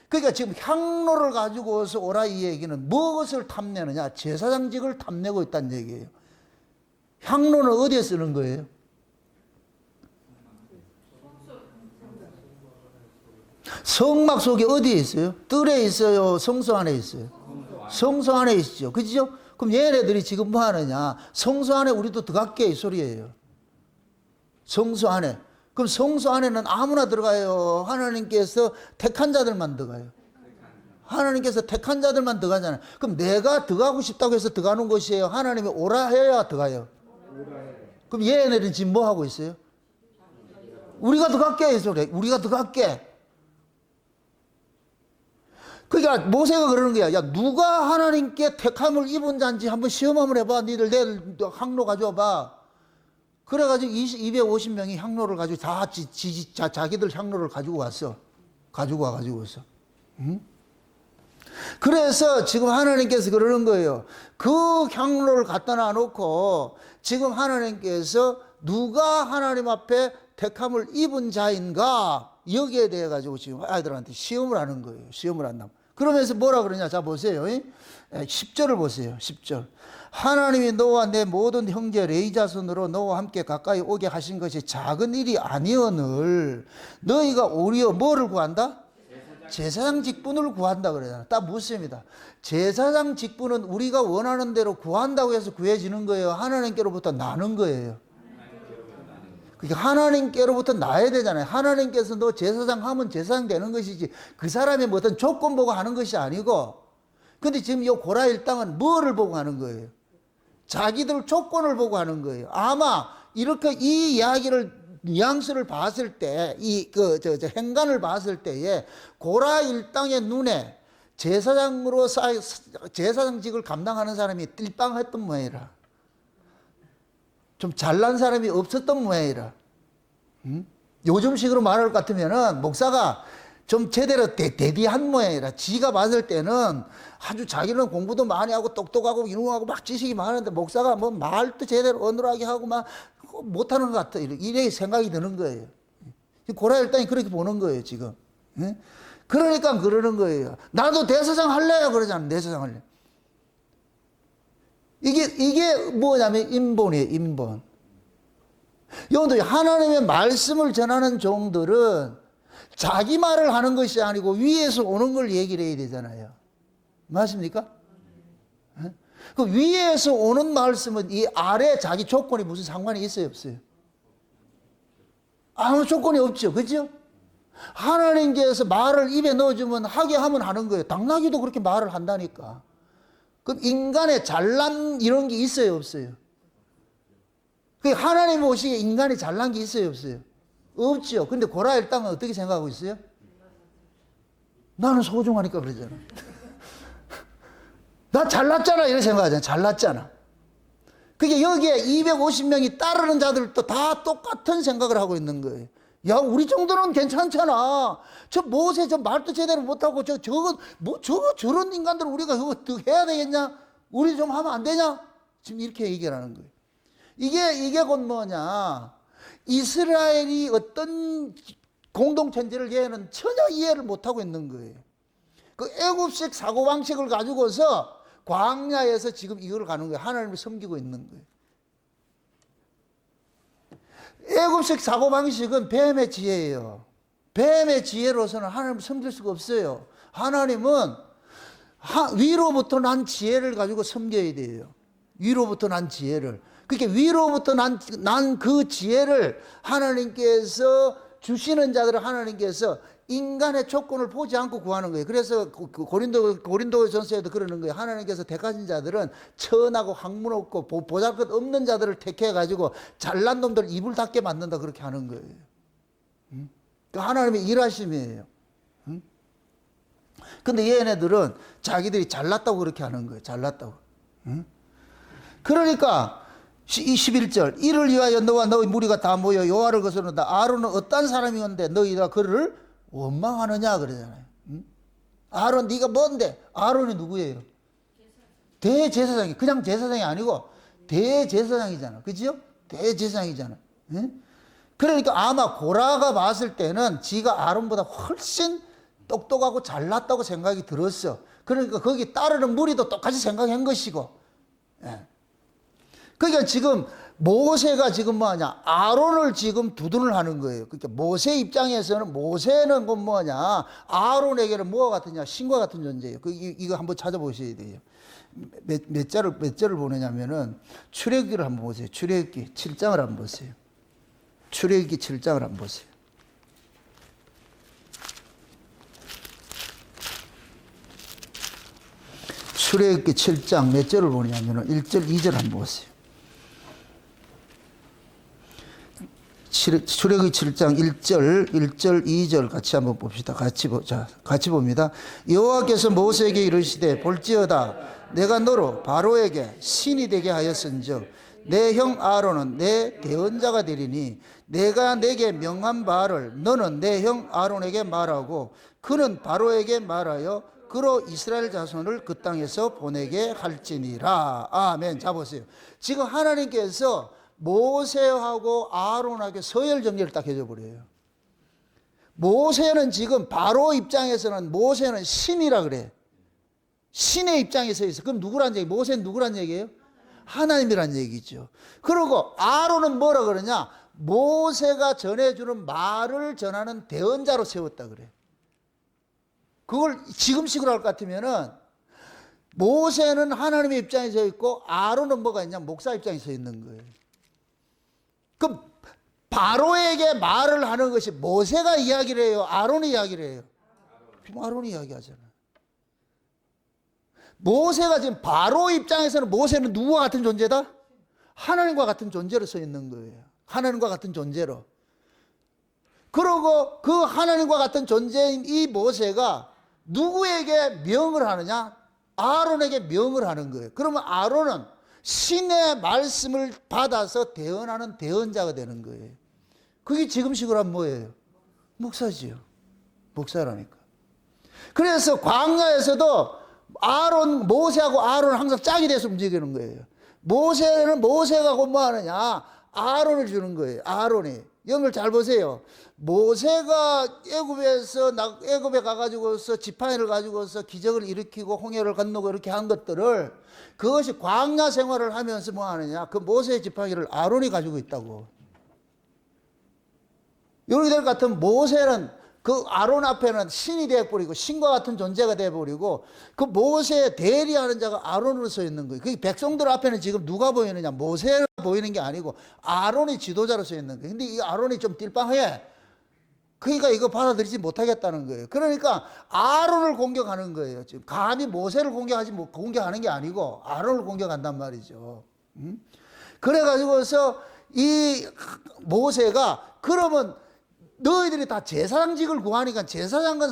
그러니까 지금 향로를 가지고서 오라 이 얘기는 무엇을 탐내느냐? 제사장직을 탐내고 있다는 얘기예요. 향로는 어디에 쓰는 거예요? 성막 속에 어디에 있어요? 뜰에 있어요? 성소 안에 있어요? 성소 안에 있죠. 그죠? 그럼 얘네들이 지금 뭐 하느냐? 성소 안에 우리도 들어갈게 이 소리예요. 성소 안에. 그럼 성소 안에는 아무나 들어가요? 하나님께서 택한 자들만 들어가요? 하나님께서 택한 자들만 들어가잖아요. 그럼 내가 들어가고 싶다고 해서 들어가는 것이에요? 하나님이 오라 해야 들어가요? 그럼 얘네들은 지금 뭐 하고 있어요? 우리가 들어갈게 이 소리. 우리가 들어갈게. 그러니까 모세가 그러는 거야. 야, 누가 하나님께 택함을 입은 자인지 한번 시험 한번 해봐. 니들 내일 향로 가져와봐. 그래가지고 250명이 향로를 가지고 다 자기들 향로를 가지고 왔어. 가지고 와서. 응? 그래서 지금 하나님께서 그러는 거예요. 그 향로를 갖다 놔놓고 지금 하나님께서 누가 하나님 앞에 택함을 입은 자인가 여기에 대해 가지고 지금 아이들한테 시험을 하는 거예요. 시험을 한다. 그러면서 뭐라 그러냐. 자 보세요. 10절을 보세요. 10절. 하나님이 너와 내 모든 형제 레위 자손으로 너와 함께 가까이 오게 하신 것이 작은 일이 아니오늘 너희가 오히려 뭐를 구한다? 제사장 직분을 구한다 그러잖아. 딱 묻습니다. 제사장 직분은 우리가 원하는 대로 구한다고 해서 구해지는 거예요? 하나님께로부터 나는 거예요? 그러니까 하나님께로부터 나야 되잖아요. 하나님께서 너 제사장 하면 제사장 되는 것이지 그 사람이 뭐 어떤 조건 보고 하는 것이 아니고. 근데 지금 이 고라 일당은 뭐를 보고 하는 거예요? 자기들 조건을 보고 하는 거예요. 아마 이렇게 이 이야기를 뉘앙스를 봤을 때, 행간을 봤을 때에 고라 일당의 눈에 제사장으로 제사장직을 감당하는 사람이 띨빵했던 모양이라. 좀 잘난 사람이 없었던 모양이라. 요즘식으로 말할 것 같으면은 목사가 좀 제대로 대디한 모양이라. 지가 봤을 때는 아주 자기는 공부도 많이 하고 똑똑하고 이능하고 막 지식이 많은데 목사가 뭐 말도 제대로 어눌하게 하고 막 못하는 것 같아. 이래 생각이 드는 거예요. 고라 일당이 그렇게 보는 거예요 지금. 그러니까 그러는 거예요. 나도 대사장 할래요 그러잖아. 대사장 할래. 이게 뭐냐면 인본이에요. 인본. 여러분들 하나님의 말씀을 전하는 종들은 자기 말을 하는 것이 아니고 위에서 오는 걸 얘기를 해야 되잖아요. 맞습니까? 그 위에서 오는 말씀은 이 아래 자기 조건이 무슨 상관이 있어요 없어요? 아무 조건이 없죠. 그죠? 하나님께서 말을 입에 넣어주면 하게 하면 하는 거예요. 당나귀도 그렇게 말을 한다니까. 그럼 인간의 잘난 이런 게 있어요 없어요? 하나님 보시기에 인간이 잘난 게 있어요 없어요? 없죠. 근데 고라 일당은 어떻게 생각하고 있어요? 나는 소중하니까 그러잖아. 나 잘났잖아 이렇게 생각하잖아. 잘났잖아. 그게 여기에 250명이 따르는 자들도 다 똑같은 생각을 하고 있는 거예요. 야, 우리 정도는 괜찮잖아. 저 모세 저 말도 제대로 못하고 저런 인간들 우리가 그거 해야 되겠냐? 우리 좀 하면 안 되냐? 지금 이렇게 얘기를 하는 거예요. 이게 곧 뭐냐? 이스라엘이 어떤 공동체인지를 얘는 전혀 이해를 못하고 있는 거예요. 그 애굽식 사고방식을 가지고서 광야에서 지금 이걸 가는 거예요. 하나님을 섬기고 있는 거예요. 애굽식 사고방식은 뱀의 지혜예요. 뱀의 지혜로서는 하나님을 섬길 수가 없어요. 하나님은 위로부터 난 지혜를 가지고 섬겨야 돼요. 위로부터 난 지혜를. 그러니까 위로부터 난 그 지혜를 하나님께서 주시는 자들을 하나님께서 인간의 조건을 보지 않고 구하는 거예요. 그래서 고린도전서에도 그러는 거예요. 하나님께서 택하신 자들은 천하고 학문 없고 보잘것 없는 자들을 택해 가지고 잘난 놈들 입을 닫게 만든다, 그렇게 하는 거예요. 하나님의 일하심이에요. 근데 얘네들은 자기들이 잘났다고 그렇게 하는 거예요. 잘났다고. 그러니까 이 11절, 이를 위하여 너와 너희 무리가 다 모여 여호와를 거스른다. 아론은 어떤 사람이었는데 너희가 그를 원망하느냐 그러잖아요. 아론 네가 뭔데? 아론이 누구예요? 대제사장이. 그냥 제사장이 아니고 대제사장이잖아. 그죠? 대제사장이잖아. 그러니까 아마 고라가 봤을 때는 지가 아론보다 훨씬 똑똑하고 잘났다고 생각이 들었어. 그러니까 거기 따르는 무리도 똑같이 생각한 것이고. 그러니까 지금 모세가 지금 뭐냐, 아론을 지금 두둔을 하는 거예요. 그러니까 모세 입장에서는, 모세는 그 뭐냐, 아론에게는 뭐가 같으냐, 신과 같은 존재예요. 이거 한번 찾아보셔야 돼요. 몇 절을 보내냐면은 출애굽기를 한번 보세요. 출애굽기 7장을 한번 보세요. 출애굽기 7장을 한번 보세요. 출애굽기 7장 몇 절을 보냐면은 1절, 2절 한번 보세요. 출애굽기 7장 1절, 2절 같이 한번 봅시다. 같이 봅니다. 여호와께서 모세에게 이르시되 볼지어다 내가 너로 바로에게 신이 되게 하였은즉 내 형 아론은 내 대언자가 되리니 내가 내게 명한 바를 너는 내 형 아론에게 말하고 그는 바로에게 말하여 그로 이스라엘 자손을 그 땅에서 보내게 할지니라. 아멘. 자 보세요. 지금 하나님께서 모세하고 아론에게 서열 정리를 딱 해줘 버려요. 모세는 지금 바로 입장에서는 모세는 신이라 그래. 신의 입장에 서 있어. 그럼 누구란 얘기? 모세는 누구란 얘기예요? 하나님이란 얘기죠. 그리고 아론은 뭐라 그러냐? 모세가 전해주는 말을 전하는 대언자로 세웠다 그래. 그걸 지금식으로 할 것 같으면은 모세는 하나님의 입장에 서 있고 아론은 뭐가 있냐? 목사 입장에 서 있는 거예요. 그럼 바로에게 말을 하는 것이 모세가 이야기를 해요? 아론이 이야기를 해요? 아론이 이야기하잖아요. 모세가 지금 바로 입장에서는 모세는 누구와 같은 존재다? 하나님과 같은 존재로 서 있는 거예요. 하나님과 같은 존재로. 그리고 그 하나님과 같은 존재인 이 모세가 누구에게 명을 하느냐? 아론에게 명을 하는 거예요. 그러면 아론은 신의 말씀을 받아서 대언하는 대언자가 되는 거예요. 그게 지금식으로 하면 뭐예요? 목사지요. 목사라니까. 그래서 광야에서도 모세하고 아론은 항상 짝이 돼서 움직이는 거예요. 모세가 뭐 하느냐? 아론을 주는 거예요. 아론이. 영을 잘 보세요. 모세가 애굽에 가가지고서 지파인을 가지고서 기적을 일으키고 홍해를 건너고 이렇게 한 것들을, 그것이 광야 생활을 하면서 뭐 하느냐? 그 모세의 지팡이를 아론이 가지고 있다고. 이렇게 될 것 같으면 모세는 그 아론 앞에는 신이 되어버리고 신과 같은 존재가 되어버리고 그 모세에 대리하는 자가 아론으로 서 있는 거예요. 그 백성들 앞에는 지금 누가 보이느냐? 모세가 보이는 게 아니고 아론이 지도자로 서 있는 거예요. 근데 이 아론이 좀 띨빵해. 그러니까 이거 받아들이지 못하겠다는 거예요. 그러니까 아론을 공격하는 거예요. 지금 감히 모세를 공격하는 게 아니고 아론을 공격한단 말이죠. 그래가지고서 이 모세가 그러면 너희들이 다 제사장직을 구하니까 제사장은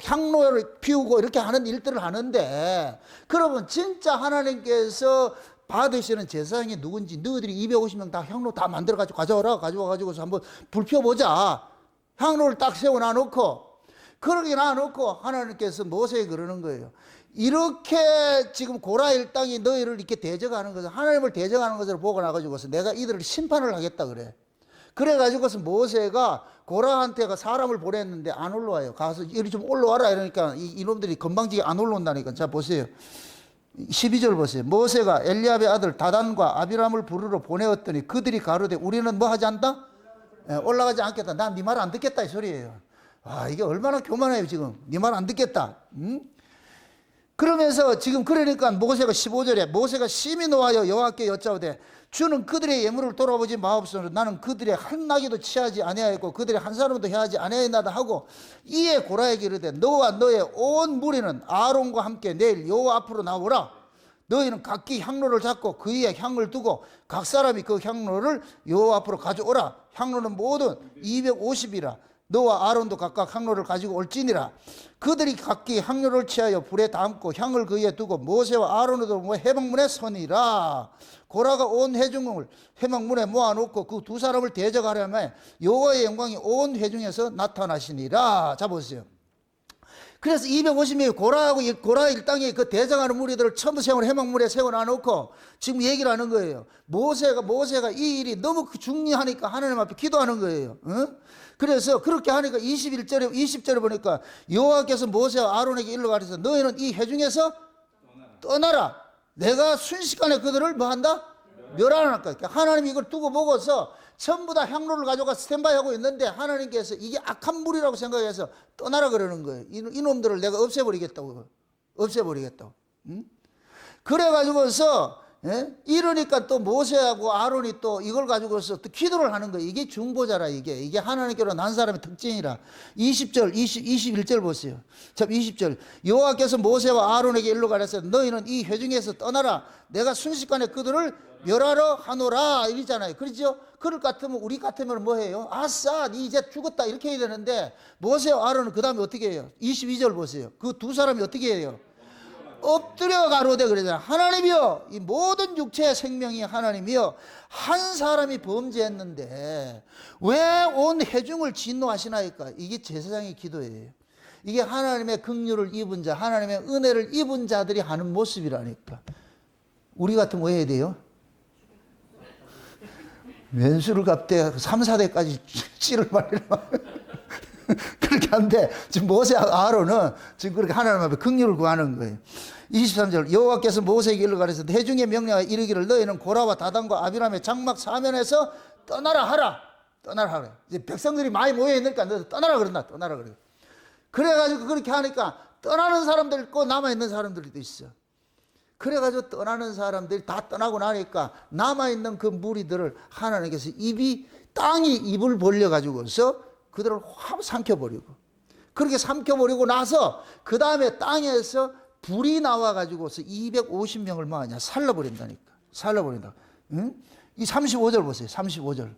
향로를 피우고 이렇게 하는 일들을 하는데, 그러면 진짜 하나님께서 받으시는 제사장이 누군지 너희들이 250명 다 향로 다 만들어가지고 가져와가지고서 한번 불 펴보자. 향로를 딱 세워놔놓고, 그렇게 놔놓고 하나님께서 모세에게 그러는 거예요. 이렇게 지금 고라 일당이 너희를 이렇게 대적하는 것을, 하나님을 대적하는 것을 보고 나가지고서 내가 이들을 심판을 하겠다 그래. 그래가지고서 모세가 고라한테가 사람을 보냈는데 안 올라와요. 가서 이리 좀 올라와라 이러니까 이놈들이 건방지게 안 올라온다니까. 자 보세요. 12절 보세요. 모세가 엘리압의 아들 다단과 아비람을 부르러 보내었더니 그들이 가로되 우리는 뭐 하지 않다? 올라가지 않겠다. 난 네 말 안 듣겠다 이 소리예요. 아, 이게 얼마나 교만해요 지금. 네 말 안 듣겠다. 그러면서 지금 그러니까 모세가 15절에 모세가 심히 노하여 여호와께 여짜오되 주는 그들의 예물을 돌아보지 마옵소서. 나는 그들의 한 나귀도 취하지 아니하였고 그들의 한 사람도 해하지 아니하였나다 하고 이에 고라에게 이르되 너와 너의 온 무리는 아론과 함께 내일 여호와 앞으로 나오라. 너희는 각기 향로를 잡고 그 위에 향을 두고 각 사람이 그 향로를 여호와 앞으로 가져오라. 향로는 모두 250이라. 너와 아론도 각각 향로를 가지고 올지니라. 그들이 각기 향로를 취하여 불에 담고 향을 그 위에 두고 모세와 아론도 회막문에 서니라. 고라가 온 회중을 회막문에 모아놓고 그 두 사람을 대적하려면 여호와의 영광이 온 회중에서 나타나시니라. 자 보세요. 그래서 250명이 고라 일당이 그 대적하는 무리들을 전부 회막문에 세워놔놓고 지금 얘기를 하는 거예요. 모세가 이 일이 너무 중요하니까 하나님 앞에 기도하는 거예요. 응? 그래서 그렇게 하니까 20절에 보니까 여호와께서 모세와 아론에게 일러 가르쳐서 너희는 이 회중에서 떠나라. 내가 순식간에 그들을 뭐 한다? 멸하할 거야. 그러니까 하나님이 이걸 두고 보고서 전부 다 향로를 가져가 스탠바이 하고 있는데 하나님께서 이게 악한 무리라고 생각해서 떠나라 그러는 거예요. 이놈들을 내가 없애버리겠다고. 응? 그래가지고서 이러니까 또 모세하고 아론이 또 이걸 가지고서 또 기도를 하는 거예요. 이게 중보자라. 이게 하나님께로 난 사람의 특징이라. 20절 21절 보세요. 참 20절 여호와께서 모세와 아론에게 일러 가르쳐 너희는 이 회중에서 떠나라. 내가 순식간에 그들을 멸하러 하노라 이러잖아요. 그렇죠? 그럴 같으면 우리 같으면 뭐 해요? 아싸 니 이제 죽었다 이렇게 해야 되는데 모세와 아론은 그 다음에 어떻게 해요? 22절 보세요. 그 두 사람이 어떻게 해요? 엎드려 가로되 그러잖아. 하나님이여 이 모든 육체의 생명이 하나님이여 한 사람이 범죄했는데 왜 온 회중을 진노하시나이까. 이게 제사장의 기도예요. 이게 하나님의 긍휼을 입은 자 하나님의 은혜를 입은 자들이 하는 모습이라니까. 우리 같으면 왜 해야 돼요? 왼수를 갚되 3, 4대까지 찌를 말이라 그렇게 하는데 지금 모세와 아론은 지금 그렇게 하나님 앞에 긍휼을 구하는 거예요. 23절 여호와께서 모세에게 일러 가르쳐 회중의 명령하여 이르기를 너희는 고라와 다단과 아비람의 장막 사면에서 떠나라 하라. 이제 백성들이 많이 모여 있으니까 너 떠나라 그래. 그래가지고 그렇게 하니까 떠나는 사람들 있고 남아있는 사람들도 있어. 그래가지고 떠나는 사람들이 다 떠나고 나니까 남아있는 그 무리들을 하나님께서 땅이 입을 벌려가지고서 그들을 확 삼켜버리고 그렇게 삼켜버리고 나서 그 다음에 땅에서 불이 나와가지고서 250명을 뭐하냐 살려버린다니까. 응? 이 35절 보세요. 35절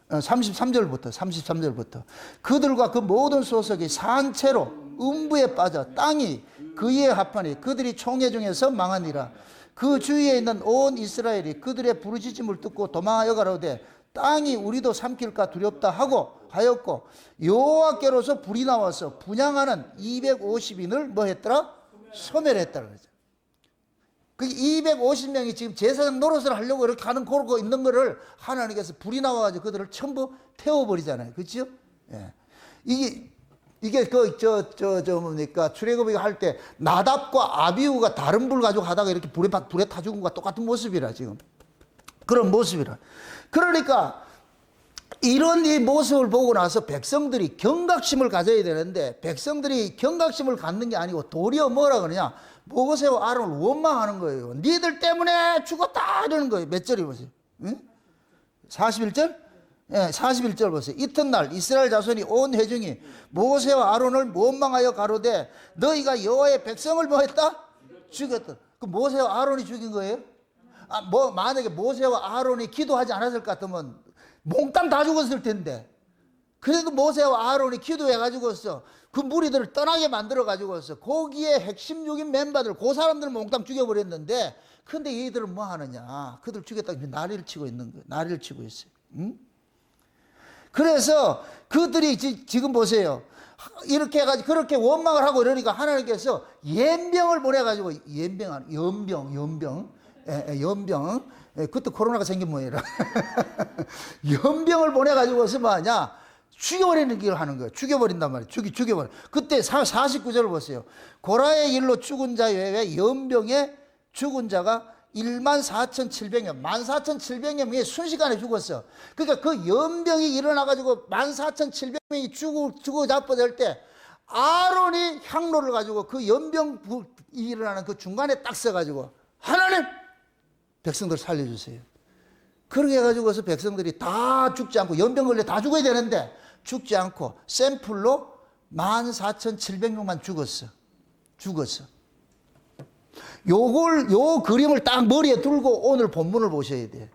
33절부터 그들과 그 모든 소속이 산채로 음부에 빠져 땅이 그의 합하니 그들이 총회 중에서 망하니라. 그 주위에 있는 온 이스라엘이 그들의 부르짖음을 듣고 도망하여 가로되 땅이 우리도 삼킬까 두렵다 하였고 여호와께로서 불이 나와서 분향하는 250인을 뭐 했더라? 소멸했더라. 그 250명이 지금 제사장 노릇을 하려고 이렇게 하는 고르고 있는 거를 하나님께서 불이 나와가지고 그들을 전부 태워버리잖아요. 그렇죠? 예. 이게 뭡니까? 출애굽이 할 때 나답과 아비후가 다른 불 가지고 하다가 이렇게 불에 타 죽은 것과 똑같은 모습이라 지금. 그런 모습이라. 그러니까 이런 이 모습을 보고 나서 백성들이 경각심을 가져야 되는데 백성들이 경각심을 갖는 게 아니고 도리어 뭐라 그러냐? 모세와 아론을 원망하는 거예요. 니들 때문에 죽었다 이러는 거예요. 몇 절이 보세요. 응? 41절? 예, 41절 보세요. 이튿날 이스라엘 자손이 온 회중이 모세와 아론을 원망하여 가로되 너희가 여호와의 백성을 뭐 했다? 죽였다. 그 모세와 아론이 죽인 거예요? 만약에 모세와 아론이 기도하지 않았을 것 같으면 몽땅 다 죽었을 텐데 그래도 모세와 아론이 기도해가지고서 그 무리들을 떠나게 만들어가지고서 거기에 핵심적인 멤버들 그 사람들을 몽땅 죽여버렸는데 근데 얘들은 뭐 하느냐 그들 죽였다고 난리를 치고 있는 거예요. 난리를 치고 있어요. 응? 그래서 그들이 지금 보세요. 이렇게 해가지고 그렇게 원망을 하고 이러니까 하나님께서 연병을 보내가지고 연병 그때 코로나가 생긴 모양이라 연병을 보내가지고서 뭐하냐 죽여버리는 길을 하는 거예요. 죽여버린단 말이에요. 죽여버려. 그때 49절을 보세요. 고라의 일로 죽은 자 외에 연병에 죽은 자가 14,700명 14,700명이 순식간에 죽었어. 그러니까 그 연병이 일어나가지고 14,700명이 죽어 잡아될 때 아론이 향로를 가지고 그 연병 일어나는 그 중간에 딱 서가지고 하나님 백성들 살려주세요. 그렇게 해가지고서 백성들이 다 죽지 않고 연병 걸려 다 죽어야 되는데 죽지 않고 샘플로 14,700명만 죽었어. 요 그림을 딱 머리에 두고 오늘 본문을 보셔야 돼.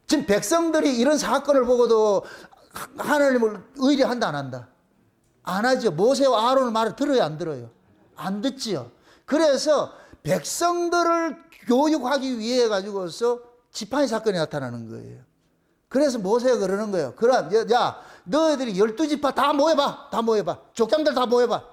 지금 백성들이 이런 사건을 보고도 하나님을 의뢰한다 안 한다? 안 하죠. 모세와 아론의 말을 들어요 안 들어요? 안 듣지요. 그래서 백성들을 교육하기 위해 가지고서 지팡이 사건이 나타나는 거예요. 그래서 모세가 그러는 거예요. 그럼 야 너희들이 12지파 다 모여봐. 족장들 다 모여봐.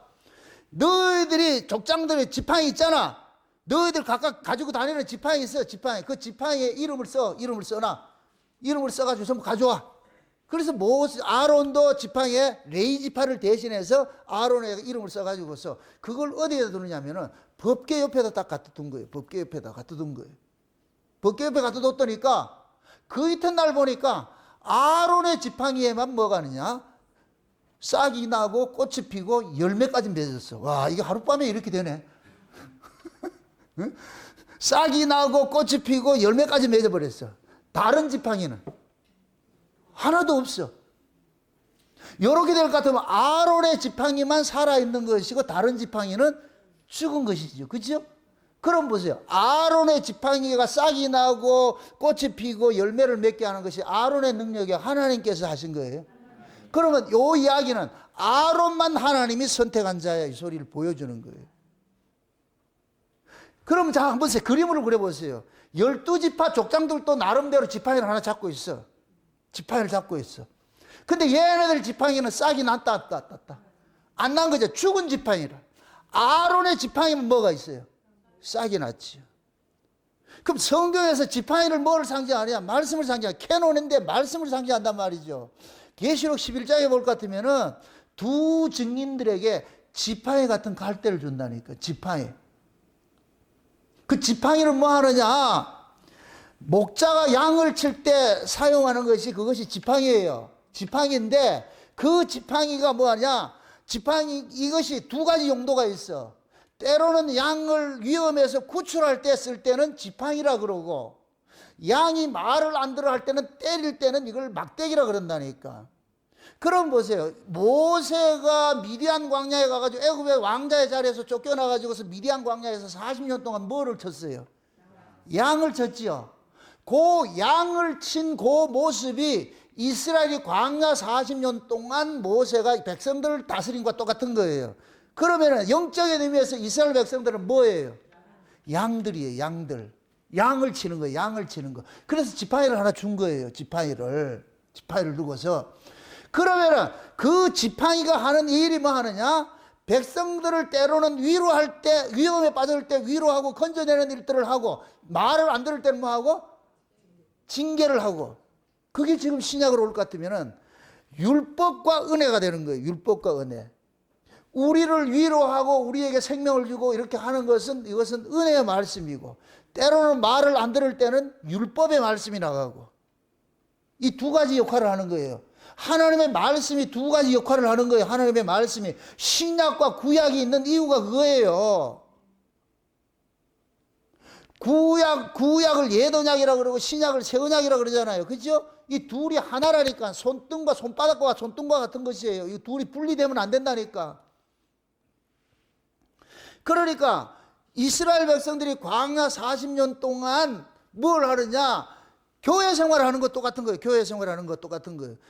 너희들이 족장들의 지팡이 있잖아. 너희들 각각 가지고 다니는 지팡이 있어. 그 지팡이에 이름을 써놔. 이름을 써가지고 전부 가져와. 그래서 아론도 지팡이에 레이 지파를 대신해서 아론의 이름을 써가지고서 그걸 어디에다 두느냐면은 법궤 옆에다 딱 갖다 둔 거예요. 법궤 옆에 갖다 뒀더니까 그 이튿날 보니까 아론의 지팡이에만 뭐가 하느냐? 싹이 나고 꽃이 피고 열매까지 맺었어. 와, 이게 하룻밤에 이렇게 되네. 응? 싹이 나고 꽃이 피고 열매까지 맺어버렸어. 다른 지팡이는 하나도 없어. 이렇게 될 것 같으면 아론의 지팡이만 살아있는 것이고 다른 지팡이는 죽은 것이죠. 그렇죠? 그럼 보세요. 아론의 지팡이가 싹이 나고 꽃이 피고 열매를 맺게 하는 것이 아론의 능력이 하나님께서 하신 거예요. 그러면 이 이야기는 아론만 하나님이 선택한 자야 이 소리를 보여주는 거예요. 그럼 자 한번 그림으로 그려보세요. 12지파 족장들도 나름대로 지팡이를 하나 잡고 있어. 근데 얘네들 지팡이는 싹이 났다 안 난 거죠. 죽은 지팡이라. 아론의 지팡이는 뭐가 있어요? 싹이 났지요. 그럼 성경에서 지팡이를 뭘 상징하냐? 말씀을 상징하냐? 캐논인데 말씀을 상징한단 말이죠. 계시록 11장에 볼 것 같으면은 두 증인들에게 지팡이 같은 갈대를 준다니까. 지팡이. 그 지팡이는 뭐 하느냐? 목자가 양을 칠 때 사용하는 것이 그것이 지팡이예요. 지팡이인데 그 지팡이가 뭐 하냐? 이것이 두 가지 용도가 있어. 때로는 양을 위험해서 구출할 때 쓸 때는 지팡이라 그러고 양이 말을 안 들어 할 때는 때릴 때는 이걸 막대기라 그런다니까. 그럼 보세요. 모세가 미디안 광야에 가가지고 애굽의 왕자의 자리에서 쫓겨나가지고서 미디안 광야에서 40년 동안 뭐를 쳤어요? 양을 쳤지요. 그 양을 친 그 모습이 이스라엘이 광야 40년 동안 모세가 백성들을 다스린 것과 똑같은 거예요. 그러면 영적인 의미에서 이스라엘 백성들은 뭐예요? 양들이에요. 양을 치는 거. 그래서 지팡이를 하나 준 거예요. 지팡이를 두고서. 그러면은 그 지팡이가 하는 일이 뭐 하느냐? 백성들을 때로는 위로할 때, 위험에 빠질 때 위로하고 건져내는 일들을 하고, 말을 안 들을 때는 뭐 하고? 징계를 하고. 그게 지금 신약으로 올 것 같으면은 율법과 은혜가 되는 거예요. 율법과 은혜. 우리를 위로하고 우리에게 생명을 주고 이렇게 하는 것은 이것은 은혜의 말씀이고, 때로는 말을 안 들을 때는 율법의 말씀이 나가고, 이 두 가지 역할을 하는 거예요. 하나님의 말씀이 두 가지 역할을 하는 거예요. 하나님의 말씀이. 신약과 구약이 있는 이유가 그거예요. 구약을 옛언약이라고 그러고 신약을 새언약이라고 그러잖아요. 그죠? 이 둘이 하나라니까. 손등과 손바닥과 손등과 같은 것이에요. 이 둘이 분리되면 안 된다니까. 그러니까 이스라엘 백성들이 광야 40년 동안 뭘 하느냐? 교회 생활을 하는 것 똑같은 거예요.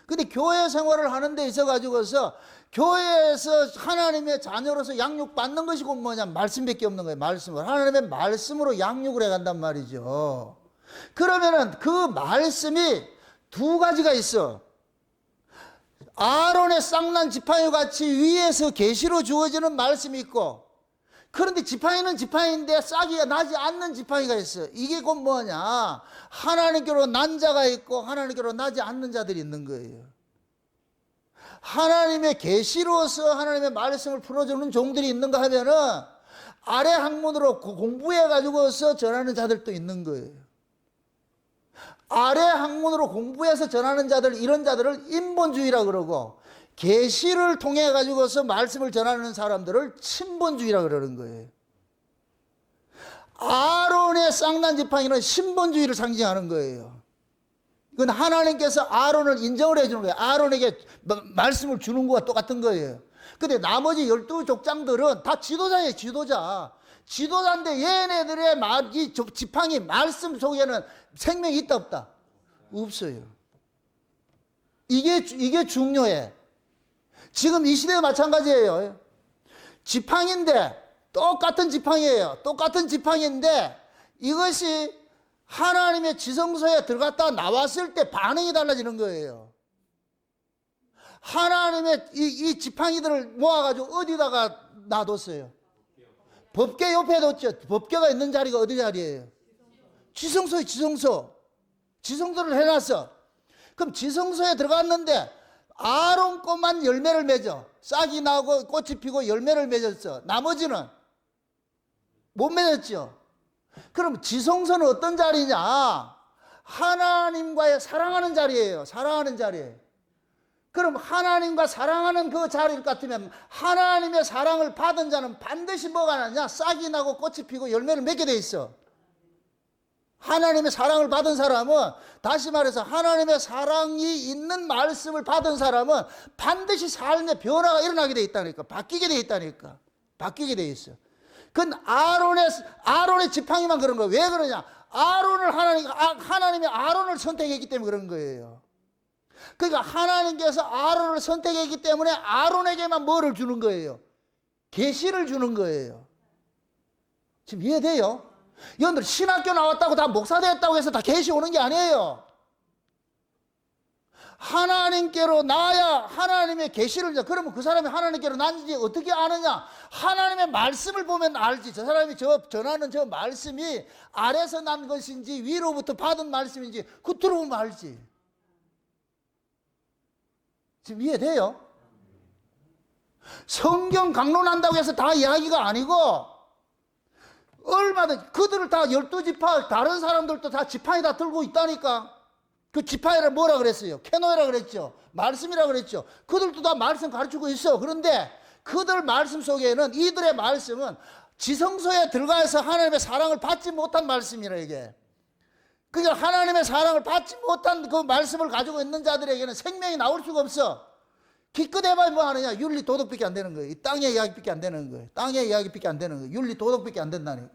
근데 교회 생활을 하는 데 있어가지고서 교회에서 하나님의 자녀로서 양육받는 것이 곧 뭐냐? 말씀밖에 없는 거예요. 말씀으로. 하나님의 말씀으로 양육을 해간단 말이죠. 그러면은 그 말씀이 두 가지가 있어. 아론의 쌍난 지팡이 같이 위에서 계시로 주어지는 말씀이 있고, 그런데 지팡이는 지팡이인데 싹이 나지 않는 지팡이가 있어요. 이게 곧 뭐냐? 하나님께로 난 자가 있고 하나님께로 나지 않는 자들이 있는 거예요. 하나님의 계시로서 하나님의 말씀을 풀어주는 종들이 있는가 하면은 아래 학문으로 공부해 가지고서 전하는 자들도 있는 거예요. 아래 학문으로 공부해서 전하는 자들, 이런 자들을 인본주의라 그러고, 계시를 통해 가지고서 말씀을 전하는 사람들을 친본주의라 그러는 거예요. 아론의 쌍난 지팡이는 신본주의를 상징하는 거예요. 이건 하나님께서 아론을 인정을 해주는 거예요. 아론에게 말씀을 주는 것과 똑같은 거예요. 근데 나머지 12족장들은 다 지도자예요. 지도자인데 얘네들의 이 지팡이 말씀 속에는 생명이 있다 없다? 없어요. 이게 중요해. 지금 이 시대도 마찬가지예요. 지팡이인데 똑같은 지팡이에요. 똑같은 지팡이인데 이것이 하나님의 지성소에 들어갔다 나왔을 때 반응이 달라지는 거예요. 하나님의 이 지팡이들을 모아가지고 어디다가 놔뒀어요? 법궤 옆에 뒀죠. 법궤가 있는 자리가 어디 자리예요? 지성소에 지성소를 해놨어. 그럼 지성소에 들어갔는데 아론 것만 열매를 맺어. 싹이 나고 꽃이 피고 열매를 맺었어. 나머지는 못 맺었죠. 그럼 지성소는 어떤 자리냐? 하나님과의 사랑하는 자리예요. 사랑하는 자리예요. 그럼 하나님과 사랑하는 그 자리 같으면 하나님의 사랑을 받은 자는 반드시 뭐가 나냐? 싹이 나고 꽃이 피고 열매를 맺게 돼 있어. 하나님의 사랑을 받은 사람은, 다시 말해서 하나님의 사랑이 있는 말씀을 받은 사람은 반드시 삶의 변화가 일어나게 돼 있다니까. 바뀌게 돼 있다니까. 바뀌게 돼 있어. 그건 아론의 지팡이만 그런 거예요. 왜 그러냐? 하나님이 아론을 선택했기 때문에 그런 거예요. 그러니까 하나님께서 아론을 선택했기 때문에 아론에게만 뭐를 주는 거예요? 계시를 주는 거예요. 지금 이해돼요? 여러분들 신학교 나왔다고 다 목사 됐다고 해서 다 계시 오는 게 아니에요. 하나님께로 나야 하나님의 계시를, 그러면 그 사람이 하나님께로 난지 어떻게 아느냐? 하나님의 말씀을 보면 알지. 저 사람이 전하는 저 말씀이 아래서 난 것인지 위로부터 받은 말씀인지 그 들어보면 알지. 지금 이해돼요? 성경 강론한다고 해서 다 이야기가 아니고, 얼마든지 그들을 다 12지파 다른 사람들도 다 지팡이 다 들고 있다니까. 그 지팡이를 뭐라 그랬어요? 캐노이라 그랬죠. 말씀이라 그랬죠. 그들도 다 말씀 가르치고 있어. 그런데 그들 말씀 속에는, 이들의 말씀은 지성소에 들어가서 하나님의 사랑을 받지 못한 말씀이라. 이게 그러니까 하나님의 사랑을 받지 못한 그 말씀을 가지고 있는 자들에게는 생명이 나올 수가 없어. 기껏 해봐야 뭐 하느냐? 윤리 도덕밖에 안 되는 거예요. 이 땅의 이야기밖에 안 되는 거예요. 땅의 이야기밖에 안 되는 거예요. 윤리 도덕밖에 안 된다니까.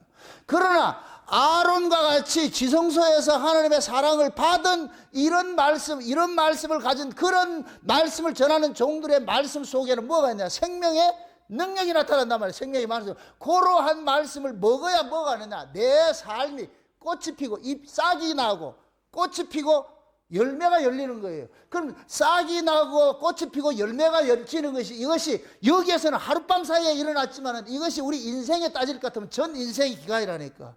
그러나 아론과 같이 지성소에서 하나님의 사랑을 받은 이런 말씀을 가진 그런 말씀을 전하는 종들의 말씀 속에는 뭐가 있냐? 생명의 능력이 나타난단 말이에요. 생명의 말씀. 그러한 말씀을 먹어야 뭐가 있느냐? 내 삶이 꽃이 피고 싹이 나고 꽃이 피고 열매가 열리는 거예요. 그럼 싹이 나고 꽃이 피고 열매가 열리는 것이, 이것이 여기에서는 하룻밤 사이에 일어났지만 이것이 우리 인생에 따질 것 같으면 전 인생의 기간이라니까.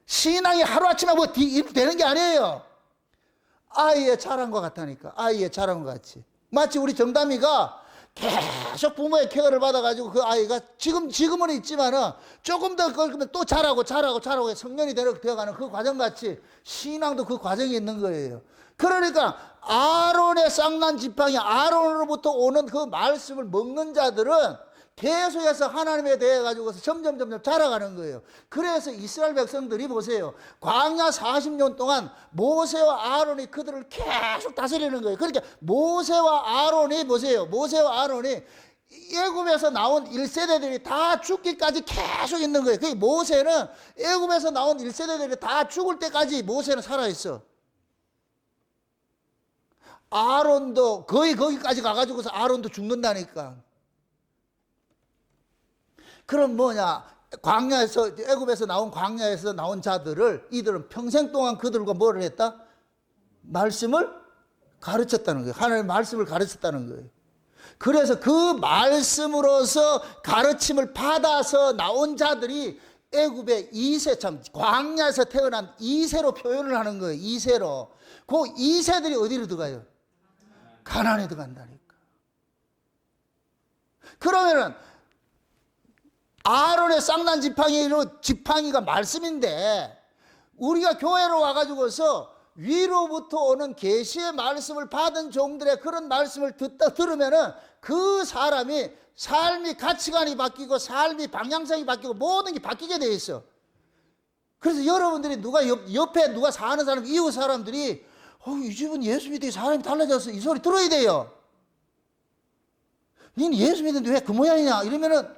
신앙이 하루아침에 뭐 되는 게 아니에요. 아이의 자랑과 같다니까. 아이의 자랑과 같이. 마치 우리 정담이가 계속 부모의 케어를 받아가지고 그 아이가 지금은 있지만은 조금 더 그러면 또 자라고 성년이 되어가는 그 과정같이 신앙도 그 과정이 있는 거예요. 그러니까 아론의 쌍난 지팡이, 아론으로부터 오는 그 말씀을 먹는 자들은 계속해서 하나님에 대해 가지고서 점점 자라가는 거예요. 그래서 이스라엘 백성들이 보세요. 광야 40년 동안 모세와 아론이 그들을 계속 다스리는 거예요. 그러니까 모세와 아론이 보세요. 모세와 아론이 애굽에서 나온 1세대들이 다 죽기까지 계속 있는 거예요. 그러니까 모세는 애굽에서 나온 1세대들이 다 죽을 때까지 모세는 살아있어. 아론도 거의 거기까지 가가지고서 아론도 죽는다니까. 그럼 뭐냐? 광야에서, 애굽에서 나온 광야에서 나온 자들을, 이들은 평생 동안 그들과 뭐를 했다? 말씀을 가르쳤다는 거예요. 하나님의 말씀을 가르쳤다는 거예요. 그래서 그 말씀으로서 가르침을 받아서 나온 자들이 애굽의 2세, 참 광야에서 태어난 2세로 표현을 하는 거예요. 2세로. 그 2세들이 어디로 들어가요? 가나안에 들어간다니까. 그러면은 아론의 쌍난 지팡이가 말씀인데, 우리가 교회로 와가지고서 위로부터 오는 계시의 말씀을 받은 종들의 그런 말씀을 들으면은 그 사람이 삶이 가치관이 바뀌고 삶이 방향성이 바뀌고 모든 게 바뀌게 돼 있어. 그래서 여러분들이 누가 옆에 누가 사는 사람, 이웃 사람들이 이 집은 예수 믿더니 사람이 달라졌어, 이 소리 들어야 돼요. 니는 예수 믿는데 왜 그 모양이냐 이러면은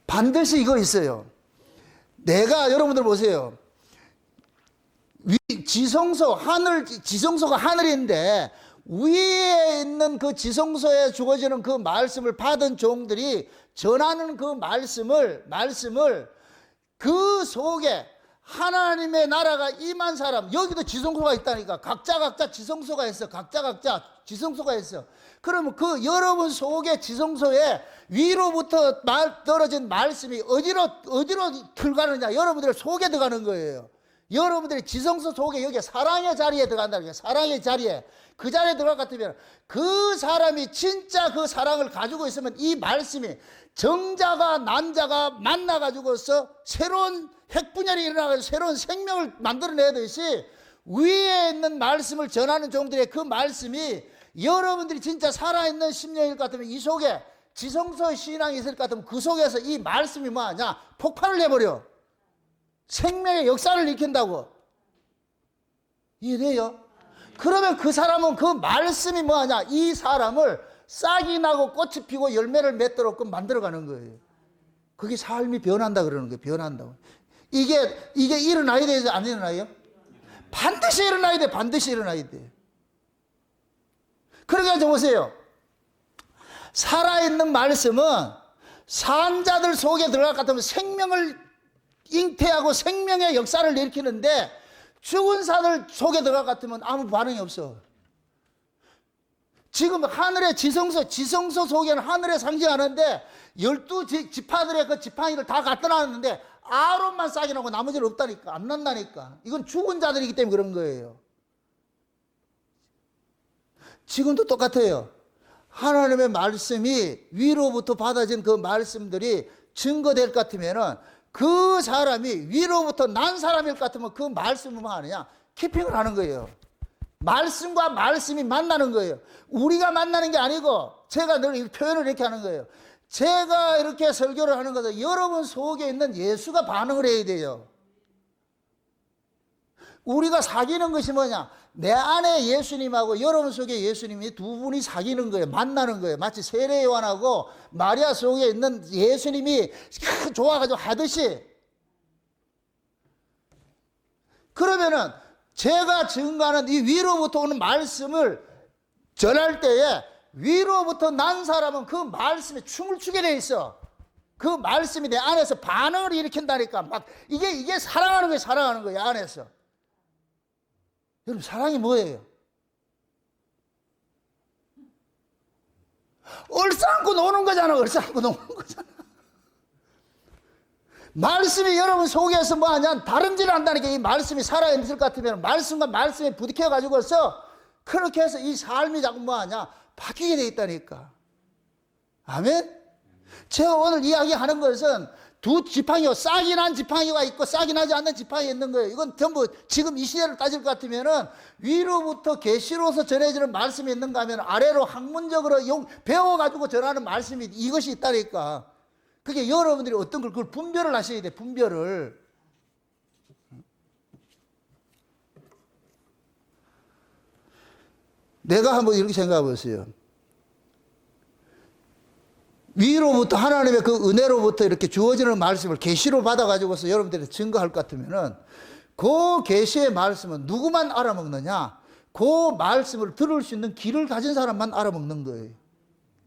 반드시 이거 있어요. 내가 여러분들 보세요. 지성소가 하늘인데 위에 있는 그 지성소에 주어지는 그 말씀을 받은 종들이 전하는 그 말씀을 그 속에 하나님의 나라가 임한 사람, 여기도 지성소가 있다니까. 각자 지성소가 있어. 각자 지성소가 있어. 그러면 그 여러분 속의 지성소에 위로부터 떨어진 말씀이 어디로 들어가느냐? 여러분들 속에 들어가는 거예요. 여러분들이 지성소 속에 여기 사랑의 자리에 들어간다는 거예요. 사랑의 자리에. 그 자리에 들어갈 것 같으면 그 사람이 진짜 그 사랑을 가지고 있으면 이 말씀이 정자가 난자가 만나가지고서 새로운 핵분열이 일어나가지고 새로운 생명을 만들어내듯이 위에 있는 말씀을 전하는 종들의 그 말씀이 여러분들이 진짜 살아있는 심령일 것 같으면 이 속에 지성소의 신앙이 있을 것 같으면 그 속에서 이 말씀이 뭐하냐? 폭발을 해버려. 생명의 역사를 일으킨다고. 이해돼요? 그러면 그 사람은 그 말씀이 뭐하냐? 이 사람을 싹이 나고 꽃이 피고 열매를 맺도록 만들어가는 거예요. 그게 삶이 변한다 그러는 거예요. 변한다고. 이게 일어나야 되지 안 일어나요? 반드시 일어나야 돼. 반드시 일어나야 돼. 그러니까 보세요. 살아있는 말씀은 산자들 속에 들어갈 것 같으면 생명을 잉태하고 생명의 역사를 일으키는데 죽은 사들 속에 들어갈 것 같으면 아무 반응이 없어. 지금 하늘의 지성소 속에는 하늘에 상징하는데 12지파들의 그 지팡이를 다 갖다 놨는데 아론만 싹이 나고 나머지는 없다니까. 안 난다니까. 이건 죽은 자들이기 때문에 그런 거예요. 지금도 똑같아요. 하나님의 말씀이 위로부터 받아진 그 말씀들이 증거될 것 같으면은 그 사람이 위로부터 난 사람일 것 같으면 그 말씀은 뭐 하느냐? 키핑을 하는 거예요. 말씀과 말씀이 만나는 거예요. 우리가 만나는 게 아니고 제가 늘 표현을 이렇게 하는 거예요. 제가 이렇게 설교를 하는 것은 여러분 속에 있는 예수가 반응을 해야 돼요. 우리가 사귀는 것이 뭐냐? 내 안에 예수님하고 여러분 속에 예수님이 두 분이 사귀는 거예요. 만나는 거예요. 마치 세례 요한하고 마리아 속에 있는 예수님이 좋아가지고 하듯이. 그러면은 제가 증거하는 이 위로부터 오는 말씀을 전할 때에 위로부터 난 사람은 그 말씀에 춤을 추게 돼 있어. 그 말씀이 내 안에서 반응을 일으킨다니까. 막 이게 사랑하는 거예요. 사랑하는 거예요. 안에서. 여러분 사랑이 뭐예요? 얼싸안고 노는 거잖아. 얼싸안고 노는 거잖아. 말씀이 여러분 속에서 뭐하냐? 다름질을 한다니까. 이 말씀이 살아있을 것 같으면 말씀과 말씀에 부딪혀 가지고서 그렇게 해서 이 삶이 자꾸 뭐하냐? 바뀌게 돼 있다니까. 아멘? 제가 오늘 이야기하는 것은 두 지팡이요. 싹이 난 지팡이가 있고 싹이 나지 않는 지팡이가 있는 거예요. 이건 전부 지금 이 시대를 따질 것 같으면은 위로부터 계시로서 전해지는 말씀이 있는가 하면 아래로 학문적으로 배워가지고 전하는 말씀이 이것이 있다니까. 그게 여러분들이 어떤 걸 그걸 분별을 하셔야 돼. 분별을. 내가 한번 이렇게 생각해 보세요. 위로부터 하나님의 그 은혜로부터 이렇게 주어지는 말씀을 계시로 받아가지고서 여러분들이 증거할 것 같으면은 그 계시의 말씀은 누구만 알아먹느냐? 그 말씀을 들을 수 있는 귀를 가진 사람만 알아먹는 거예요.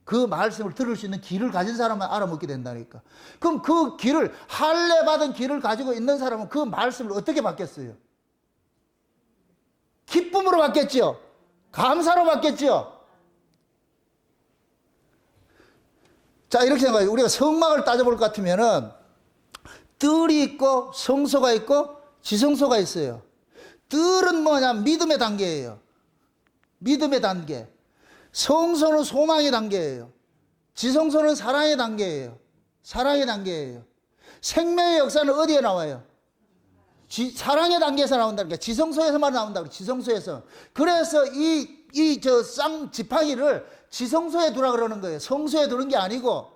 그 말씀을 들을 수 있는 귀를 가진 사람만 알아먹게 된다니까. 그럼 그 귀를 할례 받은 귀를 가지고 있는 사람은 그 말씀을 어떻게 받겠어요? 기쁨으로 받겠죠. 감사로 받겠죠. 자, 이렇게 생각해요. 우리가 성막을 따져볼 것 같으면은 뜰이 있고 성소가 있고 지성소가 있어요. 뜰은 뭐냐? 믿음의 단계예요. 믿음의 단계. 성소는 소망의 단계예요. 지성소는 사랑의 단계예요. 사랑의 단계예요. 생명의 역사는 어디에 나와요? 사랑의 단계에서 나온다니까. 지성소에서만 나온다고. 지성소에서. 그래서 지팡이를 지성소에 두라 그러는 거예요. 성소에 두는 게 아니고,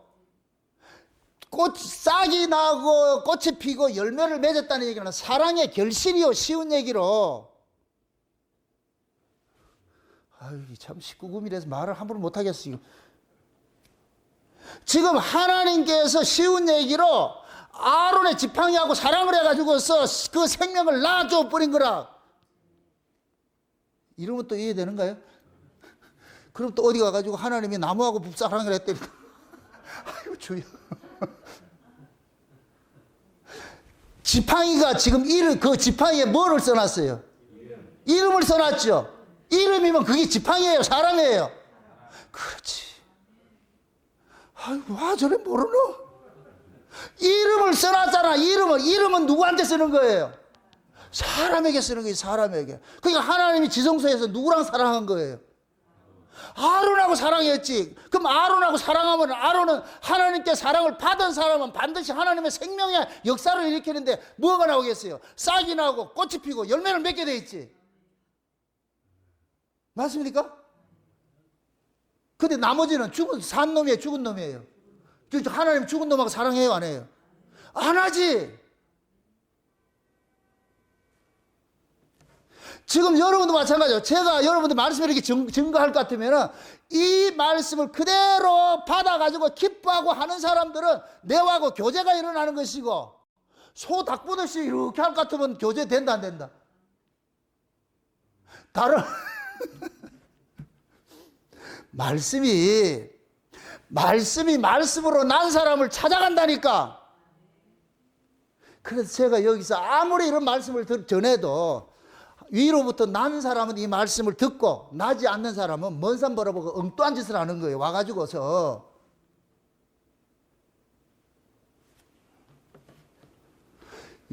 싹이 나고 꽃이 피고 열매를 맺었다는 얘기는 사랑의 결실이요. 쉬운 얘기로. 아유, 참 19금이라서 말을 함부로 못하겠어요. 지금 하나님께서 쉬운 얘기로 아론의 지팡이하고 사랑을 해가지고서 그 생명을 놔줘 버린 거라. 이러면 또 이해되는가요? 그럼 또 어디 가가지고 하나님이 나무하고 사랑을 했더니 아이고 주여. 지팡이가 지금 그 지팡이에 뭐를 써놨어요? 이름을 써놨죠. 이름이면 그게 지팡이에요, 사랑이에요. 그렇지. 아이고, 와, 저래 모르노? 이름을 써놨잖아. 이름은 누구한테 쓰는 거예요? 사람에게 쓰는 거예요, 사람에게. 그러니까 하나님이 지성소에서 누구랑 사랑한 거예요? 아론하고 사랑했지. 그럼 아론하고 사랑하면 아론은 하나님께 사랑을 받은 사람은 반드시 하나님의 생명의 역사를 일으키는데 뭐가 나오겠어요? 싹이 나고 꽃이 피고 열매를 맺게 돼 있지. 맞습니까? 근데 나머지는 산 놈이에요, 죽은 놈이에요. 하나님 죽은 놈하고 사랑해요, 안 해요? 안 하지. 지금 여러분도 마찬가지예요. 제가 여러분들 말씀을 이렇게 증거할 것 같으면 이 말씀을 그대로 받아가지고 기뻐하고 하는 사람들은 내하고 교제가 일어나는 것이고, 소 닭 보듯이 이렇게 할 것 같으면 교제 된다, 안 된다? 다른 말씀으로 난 사람을 찾아간다니까. 그래서 제가 여기서 아무리 이런 말씀을 전해도 위로부터 난 사람은 이 말씀을 듣고 나지 않는 사람은 먼 산 바라보고 엉뚱한 짓을 하는 거예요. 와가지고서.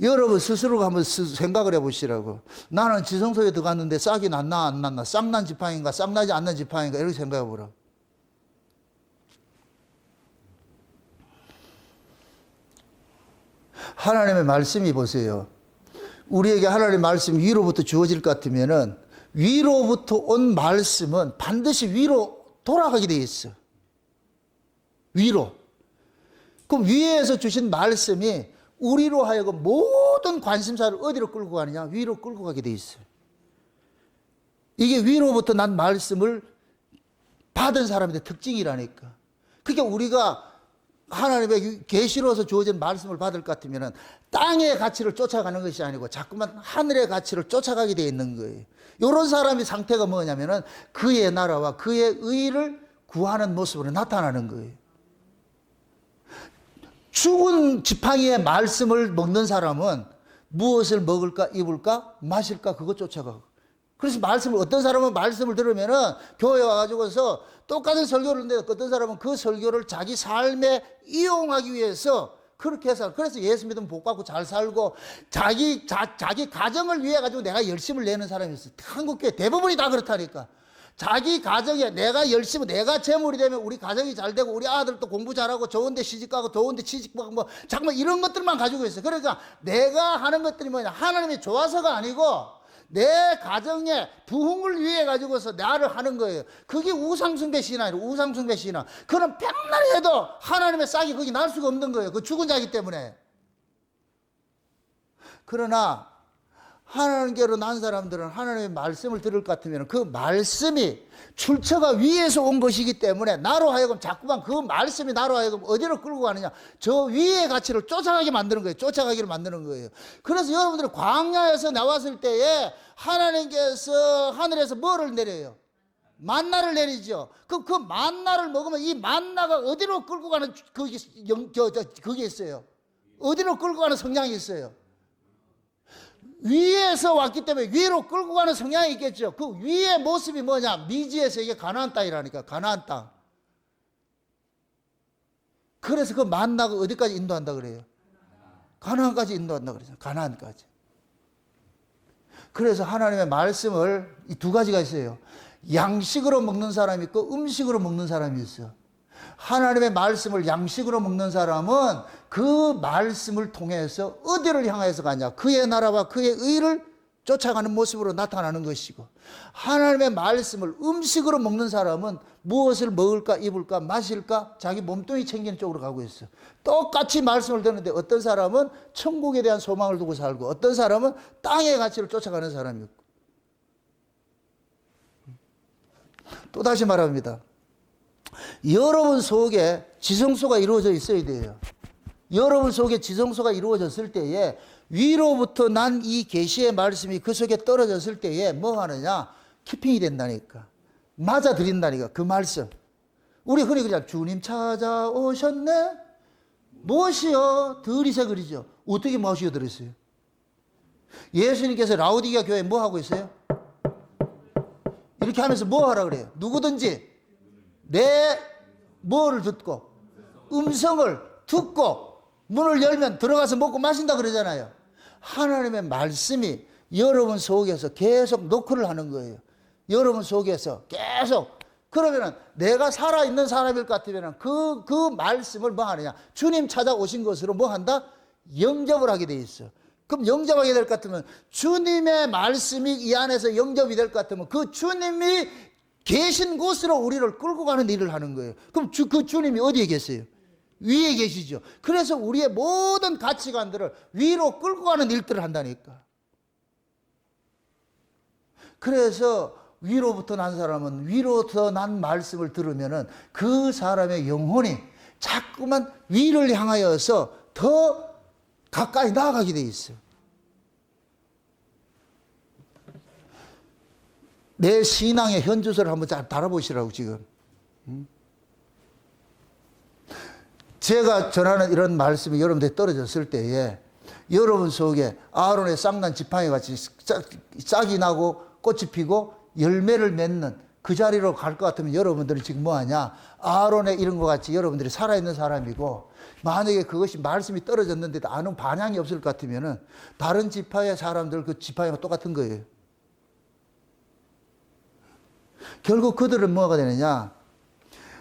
여러분 스스로가 한번 생각을 해보시라고. 나는 지성소에 들어갔는데 싹이 났나 안 났나, 싹난 지팡인가 싹나지 않는 지팡인가, 이렇게 생각해 보라. 하나님의 말씀이 보세요. 우리에게 하나님의 말씀이 위로부터 주어질 것 같으면은 위로부터 온 말씀은 반드시 위로 돌아가게 돼 있어. 위로. 그럼 위에서 주신 말씀이 우리로 하여금 모든 관심사를 어디로 끌고 가느냐? 위로 끌고 가게 돼 있어요. 이게 위로부터 난 말씀을 받은 사람의 특징이라니까. 그게 우리가 하나님의 계시로서 주어진 말씀을 받을 것 같으면 땅의 가치를 쫓아가는 것이 아니고 자꾸만 하늘의 가치를 쫓아가게 되어 있는 거예요. 이런 사람의 상태가 뭐냐면은 그의 나라와 그의 의를 구하는 모습으로 나타나는 거예요. 죽은 지팡이의 말씀을 먹는 사람은 무엇을 먹을까, 입을까, 마실까, 그거 쫓아가고. 그래서 어떤 사람은 말씀을 들으면은 교회 와가지고서 똑같은 설교를 하는데 어떤 사람은 그 설교를 자기 삶에 이용하기 위해서 그렇게 해서, 그래서 예수 믿으면 복 받고 잘 살고 자기 가정을 위해 가지고 내가 열심을 내는 사람이 있어요. 한국교회 대부분이 다 그렇다니까. 자기 가정에 내가 열심히, 내가 재물이 되면 우리 가정이 잘 되고 우리 아들도 공부 잘하고 좋은데 시집가고 좋은데 취직하고 뭐 정말 이런 것들만 가지고 있어요. 그러니까 내가 하는 것들이 뭐냐, 하나님이 좋아서가 아니고 내 가정의 부흥을 위해 가지고서 나를 하는 거예요. 그게 우상숭배 신앙이에요. 우상숭배 신앙. 그럼 백날 해도 하나님의 싹이 거기 날 수가 없는 거예요. 그 죽은 자이기 때문에. 그러나 하나님께로 난 사람들은 하나님의 말씀을 들을 것 같으면 그 말씀이 출처가 위에서 온 것이기 때문에 나로 하여금 자꾸만 그 말씀이 나로 하여금 어디로 끌고 가느냐, 저 위의 가치를 쫓아가게 만드는 거예요. 쫓아가기를 만드는 거예요. 그래서 여러분들이 광야에서 나왔을 때에 하나님께서 하늘에서 뭐를 내려요? 만나를 내리죠. 그 만나를 먹으면 이 만나가 어디로 끌고 가는 그게 있어요. 어디로 끌고 가는 성향이 있어요. 위에서 왔기 때문에 위로 끌고 가는 성향이 있겠죠. 그 위의 모습이 뭐냐? 미지에서 이게 가나안 땅이라니까. 가나안 땅. 그래서 그 만나가 어디까지 인도한다 그래요? 가나안까지 인도한다 그래요. 가나안까지. 그래서 하나님의 말씀을 이 두 가지가 있어요. 양식으로 먹는 사람이 있고 음식으로 먹는 사람이 있어요. 하나님의 말씀을 양식으로 먹는 사람은 그 말씀을 통해서 어디를 향해서 가냐? 그의 나라와 그의 의를 쫓아가는 모습으로 나타나는 것이고, 하나님의 말씀을 음식으로 먹는 사람은 무엇을 먹을까, 입을까, 마실까, 자기 몸뚱이 챙기는 쪽으로 가고 있어. 똑같이 말씀을 듣는데 어떤 사람은 천국에 대한 소망을 두고 살고, 어떤 사람은 땅의 가치를 쫓아가는 사람이 있고. 또 다시 말합니다. 여러분 속에 지성소가 이루어져 있어야 돼요. 여러분 속에 지성소가 이루어졌을 때에 위로부터 난 이 계시의 말씀이 그 속에 떨어졌을 때에 뭐 하느냐? 키핑이 된다니까. 맞아들인다니까. 그 말씀. 우리 흔히 그냥 주님 찾아오셨네? 무엇이요? 들이세 그리죠. 어떻게 무엇이요 들으세요? 예수님께서 라오디게아 교회에 뭐 하고 있어요? 이렇게 하면서 뭐 하라 그래요? 누구든지 내 뭐를 듣고 음성을 듣고 문을 열면 들어가서 먹고 마신다 그러잖아요. 하나님의 말씀이 여러분 속에서 계속 노크를 하는 거예요. 여러분 속에서 계속. 그러면은 내가 살아있는 사람일 것 같으면 그 말씀을 뭐 하느냐? 주님 찾아오신 것으로 뭐 한다? 영접을 하게 돼 있어. 그럼 영접하게 될 것 같으면, 주님의 말씀이 이 안에서 영접이 될 것 같으면 그 주님이 계신 곳으로 우리를 끌고 가는 일을 하는 거예요. 그럼 그 주님이 어디에 계세요? 위에 계시죠. 그래서 우리의 모든 가치관들을 위로 끌고 가는 일들을 한다니까. 그래서 위로부터 난 사람은 위로부터 난 말씀을 들으면은 그 사람의 영혼이 자꾸만 위를 향하여서 더 가까이 나아가게 돼 있어요. 내 신앙의 현주소를 한번 잘 달아보시라고 지금. 제가 전하는 이런 말씀이 여러분들에 떨어졌을 때에 여러분 속에 아론의 쌍난 지팡이 같이 싹이 나고 꽃이 피고 열매를 맺는 그 자리로 갈 것 같으면 여러분들이 지금 뭐하냐? 아론의 이런 것 같이 여러분들이 살아있는 사람이고, 만약에 그것이 말씀이 떨어졌는데도 아는 반향이 없을 것 같으면은 다른 지파의 사람들 그 지파와 똑같은 거예요. 결국 그들은 뭐가 되느냐?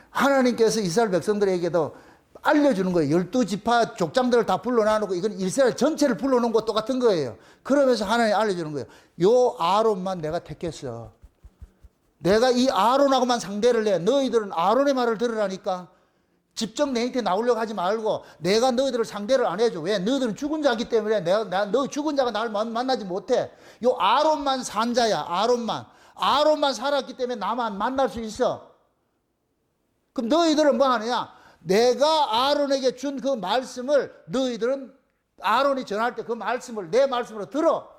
하나님께서 이스라엘 백성들에게도 알려주는 거예요. 12지파 족장들을 다 불러놔놓고 이건 이스라엘 전체를 불러놓은 것 똑같은 거예요. 그러면서 하나님이 알려주는 거예요. 요 아론만 내가 택했어. 내가 이 아론하고만 상대를 해. 너희들은 아론의 말을 들으라니까. 직접 내한테 나오려고 하지 말고 내가 너희들을 상대를 안 해줘. 왜? 너희들은 죽은 자이기 때문에 너희 죽은 자가 나를 만나지 못해. 요 아론만 산 자야. 아론만 살았기 때문에 나만 만날 수 있어. 그럼 너희들은 뭐 하느냐? 내가 아론에게 준 그 말씀을 너희들은 아론이 전할 때 그 말씀을 내 말씀으로 들어.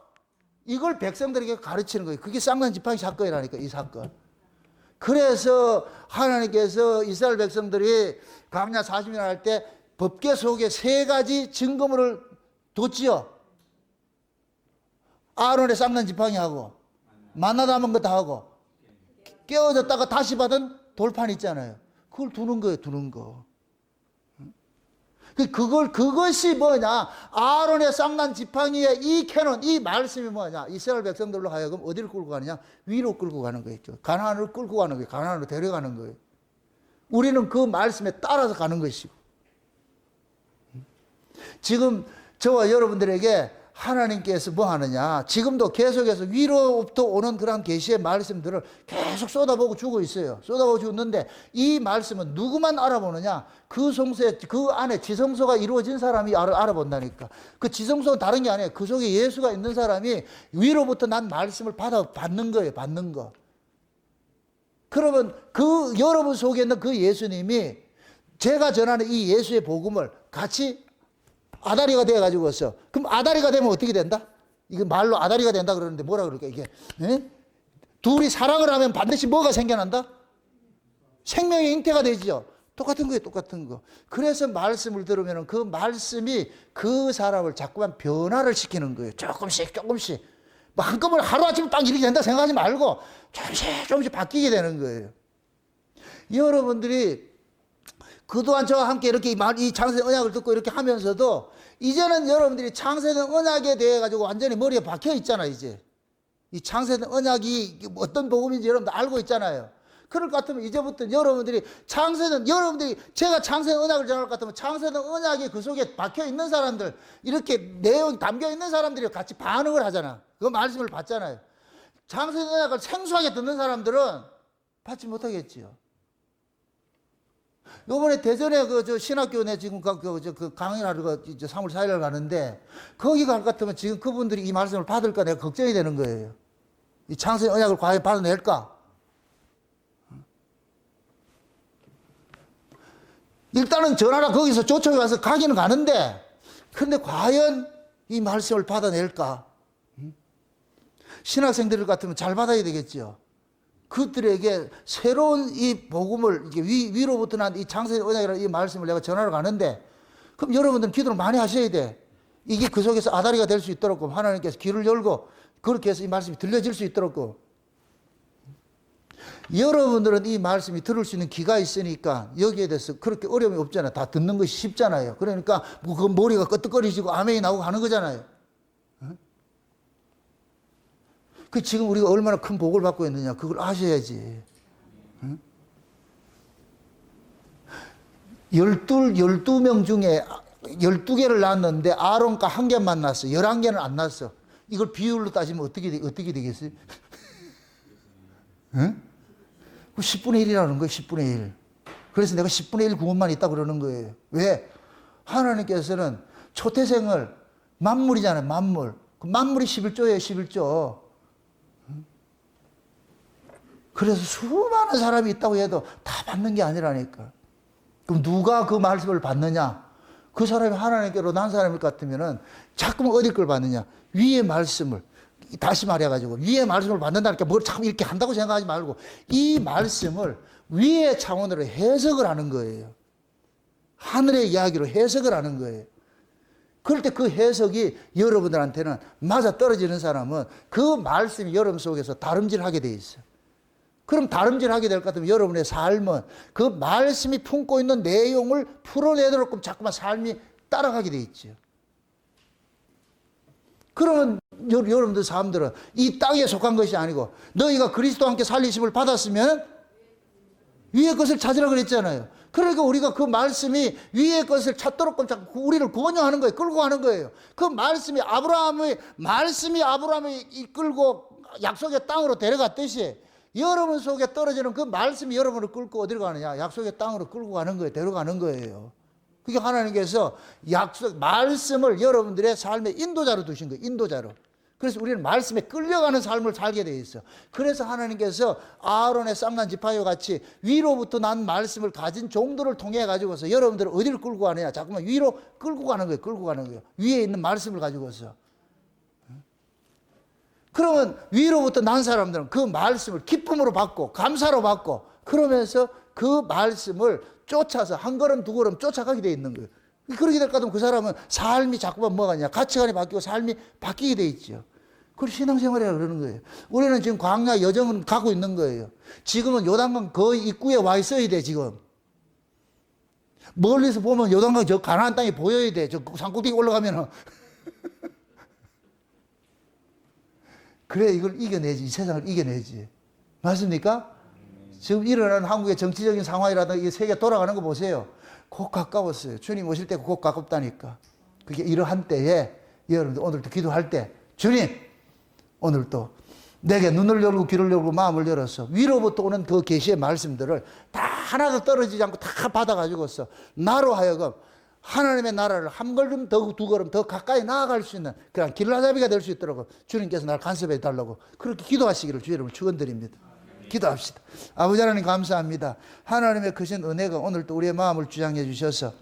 이걸 백성들에게 가르치는 거예요. 그게 쌍난 지팡이 사건이라니까, 이 사건. 그래서 하나님께서 이스라엘 백성들이 광야 40년 할 때 법궤 속에 3가지 증거물을 뒀지요. 아론의 쌍난 지팡이하고 만나 담은 거 다 하고 깨어졌다가 다시 받은 돌판 있잖아요. 그걸 두는 거예요, 두는 거. 그것이 뭐냐? 아론의 쌍난 지팡이의 이 캐논, 이 말씀이 뭐냐? 이스라엘 백성들로 하여금 어디를 끌고 가느냐? 위로 끌고 가는 거예요. 가나안으로 끌고 가는 거예요. 가나안으로 데려가는 거예요. 우리는 그 말씀에 따라서 가는 것이고. 지금 저와 여러분들에게 하나님께서 뭐 하느냐? 지금도 계속해서 위로부터 오는 그런 계시의 말씀들을 계속 쏟아보고 주고 있어요. 쏟아보고 주는데 이 말씀은 누구만 알아보느냐? 그 성소에, 그 안에 지성소가 이루어진 사람이 알아본다니까. 그 지성소는 다른 게 아니에요. 그 속에 예수가 있는 사람이 위로부터 난 말씀을 받는 거예요. 받는 거. 그러면 그 여러분 속에 있는 그 예수님이 제가 전하는 이 예수의 복음을 같이 아다리가 되어가지고서, 그럼 아다리가 되면 어떻게 된다? 이거 말로 아다리가 된다 그러는데 뭐라 그럴까, 이게? 에? 둘이 사랑을 하면 반드시 뭐가 생겨난다? 생명의 잉태가 되지요. 똑같은 거예요, 똑같은 거. 그래서 말씀을 들으면 그 말씀이 그 사람을 자꾸만 변화를 시키는 거예요. 조금씩. 뭐 한꺼번에 하루아침에 딱 이렇게 된다 생각하지 말고 조금씩 바뀌게 되는 거예요. 여러분들이 그동안 저와 함께 이렇게 이 창세된 언약을 듣고 이렇게 하면서도 이제는 여러분들이 창세된 언약에 대해 가지고 완전히 머리에 박혀 있잖아요, 이제. 이 창세된 언약이 어떤 복음인지 여러분들 알고 있잖아요. 그럴 것 같으면 이제부터 여러분들이 창세는, 여러분들이 제가 창세는 언약을 전할 것 같으면 창세는 언약이 그 속에 박혀 있는 사람들, 이렇게 내용이 담겨 있는 사람들이 같이 반응을 하잖아. 그 말씀을 받잖아요. 창세는 언약을 생소하게 듣는 사람들은 받지 못하겠지요. 요번에 대전에 신학교에 지금 그 강의를 하러 3월 4일 가는데, 거기 갈 것 같으면 지금 그분들이 이 말씀을 받을까 내가 걱정이 되는 거예요. 이 창세 언약을 과연 받아낼까? 일단은 전화라 거기서 조청이 와서 가기는 가는데, 근데 과연 이 말씀을 받아낼까? 신학생들 같으면 잘 받아야 되겠죠. 그들에게 새로운 이 복음을, 위로부터 난 이 창세 언약이라는 이 말씀을 내가 전하러 가는데, 그럼 여러분들은 기도를 많이 하셔야 돼. 이게 그 속에서 아다리가 될 수 있도록 하나님께서 귀를 열고 그렇게 해서 이 말씀이 들려질 수 있도록. 여러분들은 이 말씀이 들을 수 있는 귀가 있으니까 여기에 대해서 그렇게 어려움이 없잖아요. 다 듣는 것이 쉽잖아요. 그러니까 그 머리가 끄떡거리시고 아멘이 나오고 하는 거잖아요. 그 지금 우리가 얼마나 큰 복을 받고 있느냐, 그걸 아셔야지. 12명 중에 12개를 낳았는데 아론과 1개만 낳았어. 11개는 안 낳았어. 이걸 비율로 따지면 어떻게 되겠어요? 응? 10분의 1이라는 거예요, 10분의 1. 그래서 내가 10분의 1 구원만 있다 그러는 거예요. 왜? 하나님께서는 초태생을, 만물이잖아요, 만물. 그 만물이 11조예요, 11조. 그래서 수많은 사람이 있다고 해도 다 받는 게 아니라니까. 그럼 누가 그 말씀을 받느냐? 그 사람이 하나님께로 난 사람일 것 같으면은 자꾸만 어디 걸 받느냐? 위의 말씀을, 다시 말해가지고 위의 말씀을 받는다니까 뭘 자꾸 이렇게 한다고 생각하지 말고 이 말씀을 위의 차원으로 해석을 하는 거예요. 하늘의 이야기로 해석을 하는 거예요. 그럴 때 그 해석이 여러분들한테는 맞아 떨어지는 사람은 그 말씀이 여러분 속에서 다름질하게 돼 있어요. 그럼 다름질하게 될 것 같으면 여러분의 삶은 그 말씀이 품고 있는 내용을 풀어내도록 자꾸만 삶이 따라가게 돼 있죠. 그러면 여러분들 사람들은 이 땅에 속한 것이 아니고 너희가 그리스도와 함께 살리심을 받았으면 위의 것을 찾으라 그랬잖아요. 그러니까 우리가 그 말씀이 위의 것을 찾도록 우리를 구원하는 거예요. 끌고 가는 거예요. 그 말씀이 아브라함을 이끌고 약속의 땅으로 데려갔듯이 여러분 속에 떨어지는 그 말씀이 여러분을 끌고 어디로 가느냐? 약속의 땅으로 끌고 가는 거예요. 데려가는 거예요. 그게 하나님께서 말씀을 여러분들의 삶의 인도자로 두신 거예요. 인도자로. 그래서 우리는 말씀에 끌려가는 삶을 살게 돼 있어. 그래서 하나님께서 아론의 쌍난 지파와 같이 위로부터 난 말씀을 가진 종들을 통해 가지고서 여러분들을 어디를 끌고 가느냐? 자꾸만 위로 끌고 가는 거예요. 끌고 가는 거예요. 위에 있는 말씀을 가지고서. 그러면 위로부터 난 사람들은 그 말씀을 기쁨으로 받고 감사로 받고 그러면서 그 말씀을 쫓아서 한 걸음 두 걸음 쫓아가게 돼 있는 거예요. 그렇게 될 것 같으면 그 사람은 삶이 자꾸만 뭐가 아니냐, 가치관이 바뀌고 삶이 바뀌게 돼 있죠. 그걸 신앙생활이라 그러는 거예요. 우리는 지금 광야 여정은 가고 있는 거예요. 지금은 요단강 거의 입구에 와 있어야 돼. 지금 멀리서 보면 요단강 저 가나안 땅이 보여야 돼. 저 산꼭대기 올라가면은 그래 이걸 이겨내지. 이 세상을 이겨내지. 맞습니까? 지금 일어나는 한국의 정치적인 상황이라든가 이 세계 돌아가는 거 보세요. 곧 가까웠어요. 주님 오실 때가 곧 가깝다니까. 그게 이러한 때에 여러분들 오늘도 기도할 때 주님 오늘도 내게 눈을 열고 귀를 열고 마음을 열어서 위로부터 오는 그 계시의 말씀들을 다 하나도 떨어지지 않고 다 받아가지고서 나로 하여금 하나님의 나라를 한 걸음 더 두 걸음 더 가까이 나아갈 수 있는 그런 길라잡이가 될 수 있도록 주님께서 나를 간섭해 달라고 그렇게 기도하시기를 주의 이름으로 축원드립니다. 기도합시다. 아버지 하나님 감사합니다. 하나님의 크신 은혜가 오늘 또 우리의 마음을 주장해 주셔서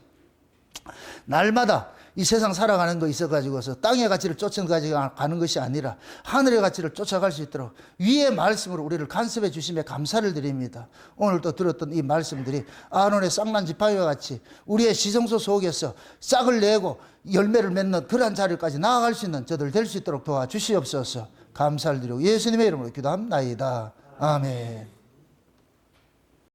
날마다 이 세상 살아가는 거 있어가지고서 땅의 가치를 쫓아가는 것이 아니라 하늘의 가치를 쫓아갈 수 있도록 위의 말씀으로 우리를 간섭해 주심에 감사를 드립니다. 오늘 또 들었던 이 말씀들이 아론의 쌍난 지파와 같이 우리의 지성소 속에서 싹을 내고 열매를 맺는 그러한 자리까지 나아갈 수 있는 저들 될 수 있도록 도와주시옵소서. 감사를 드리고 예수님의 이름으로 기도합나이다. 아멘.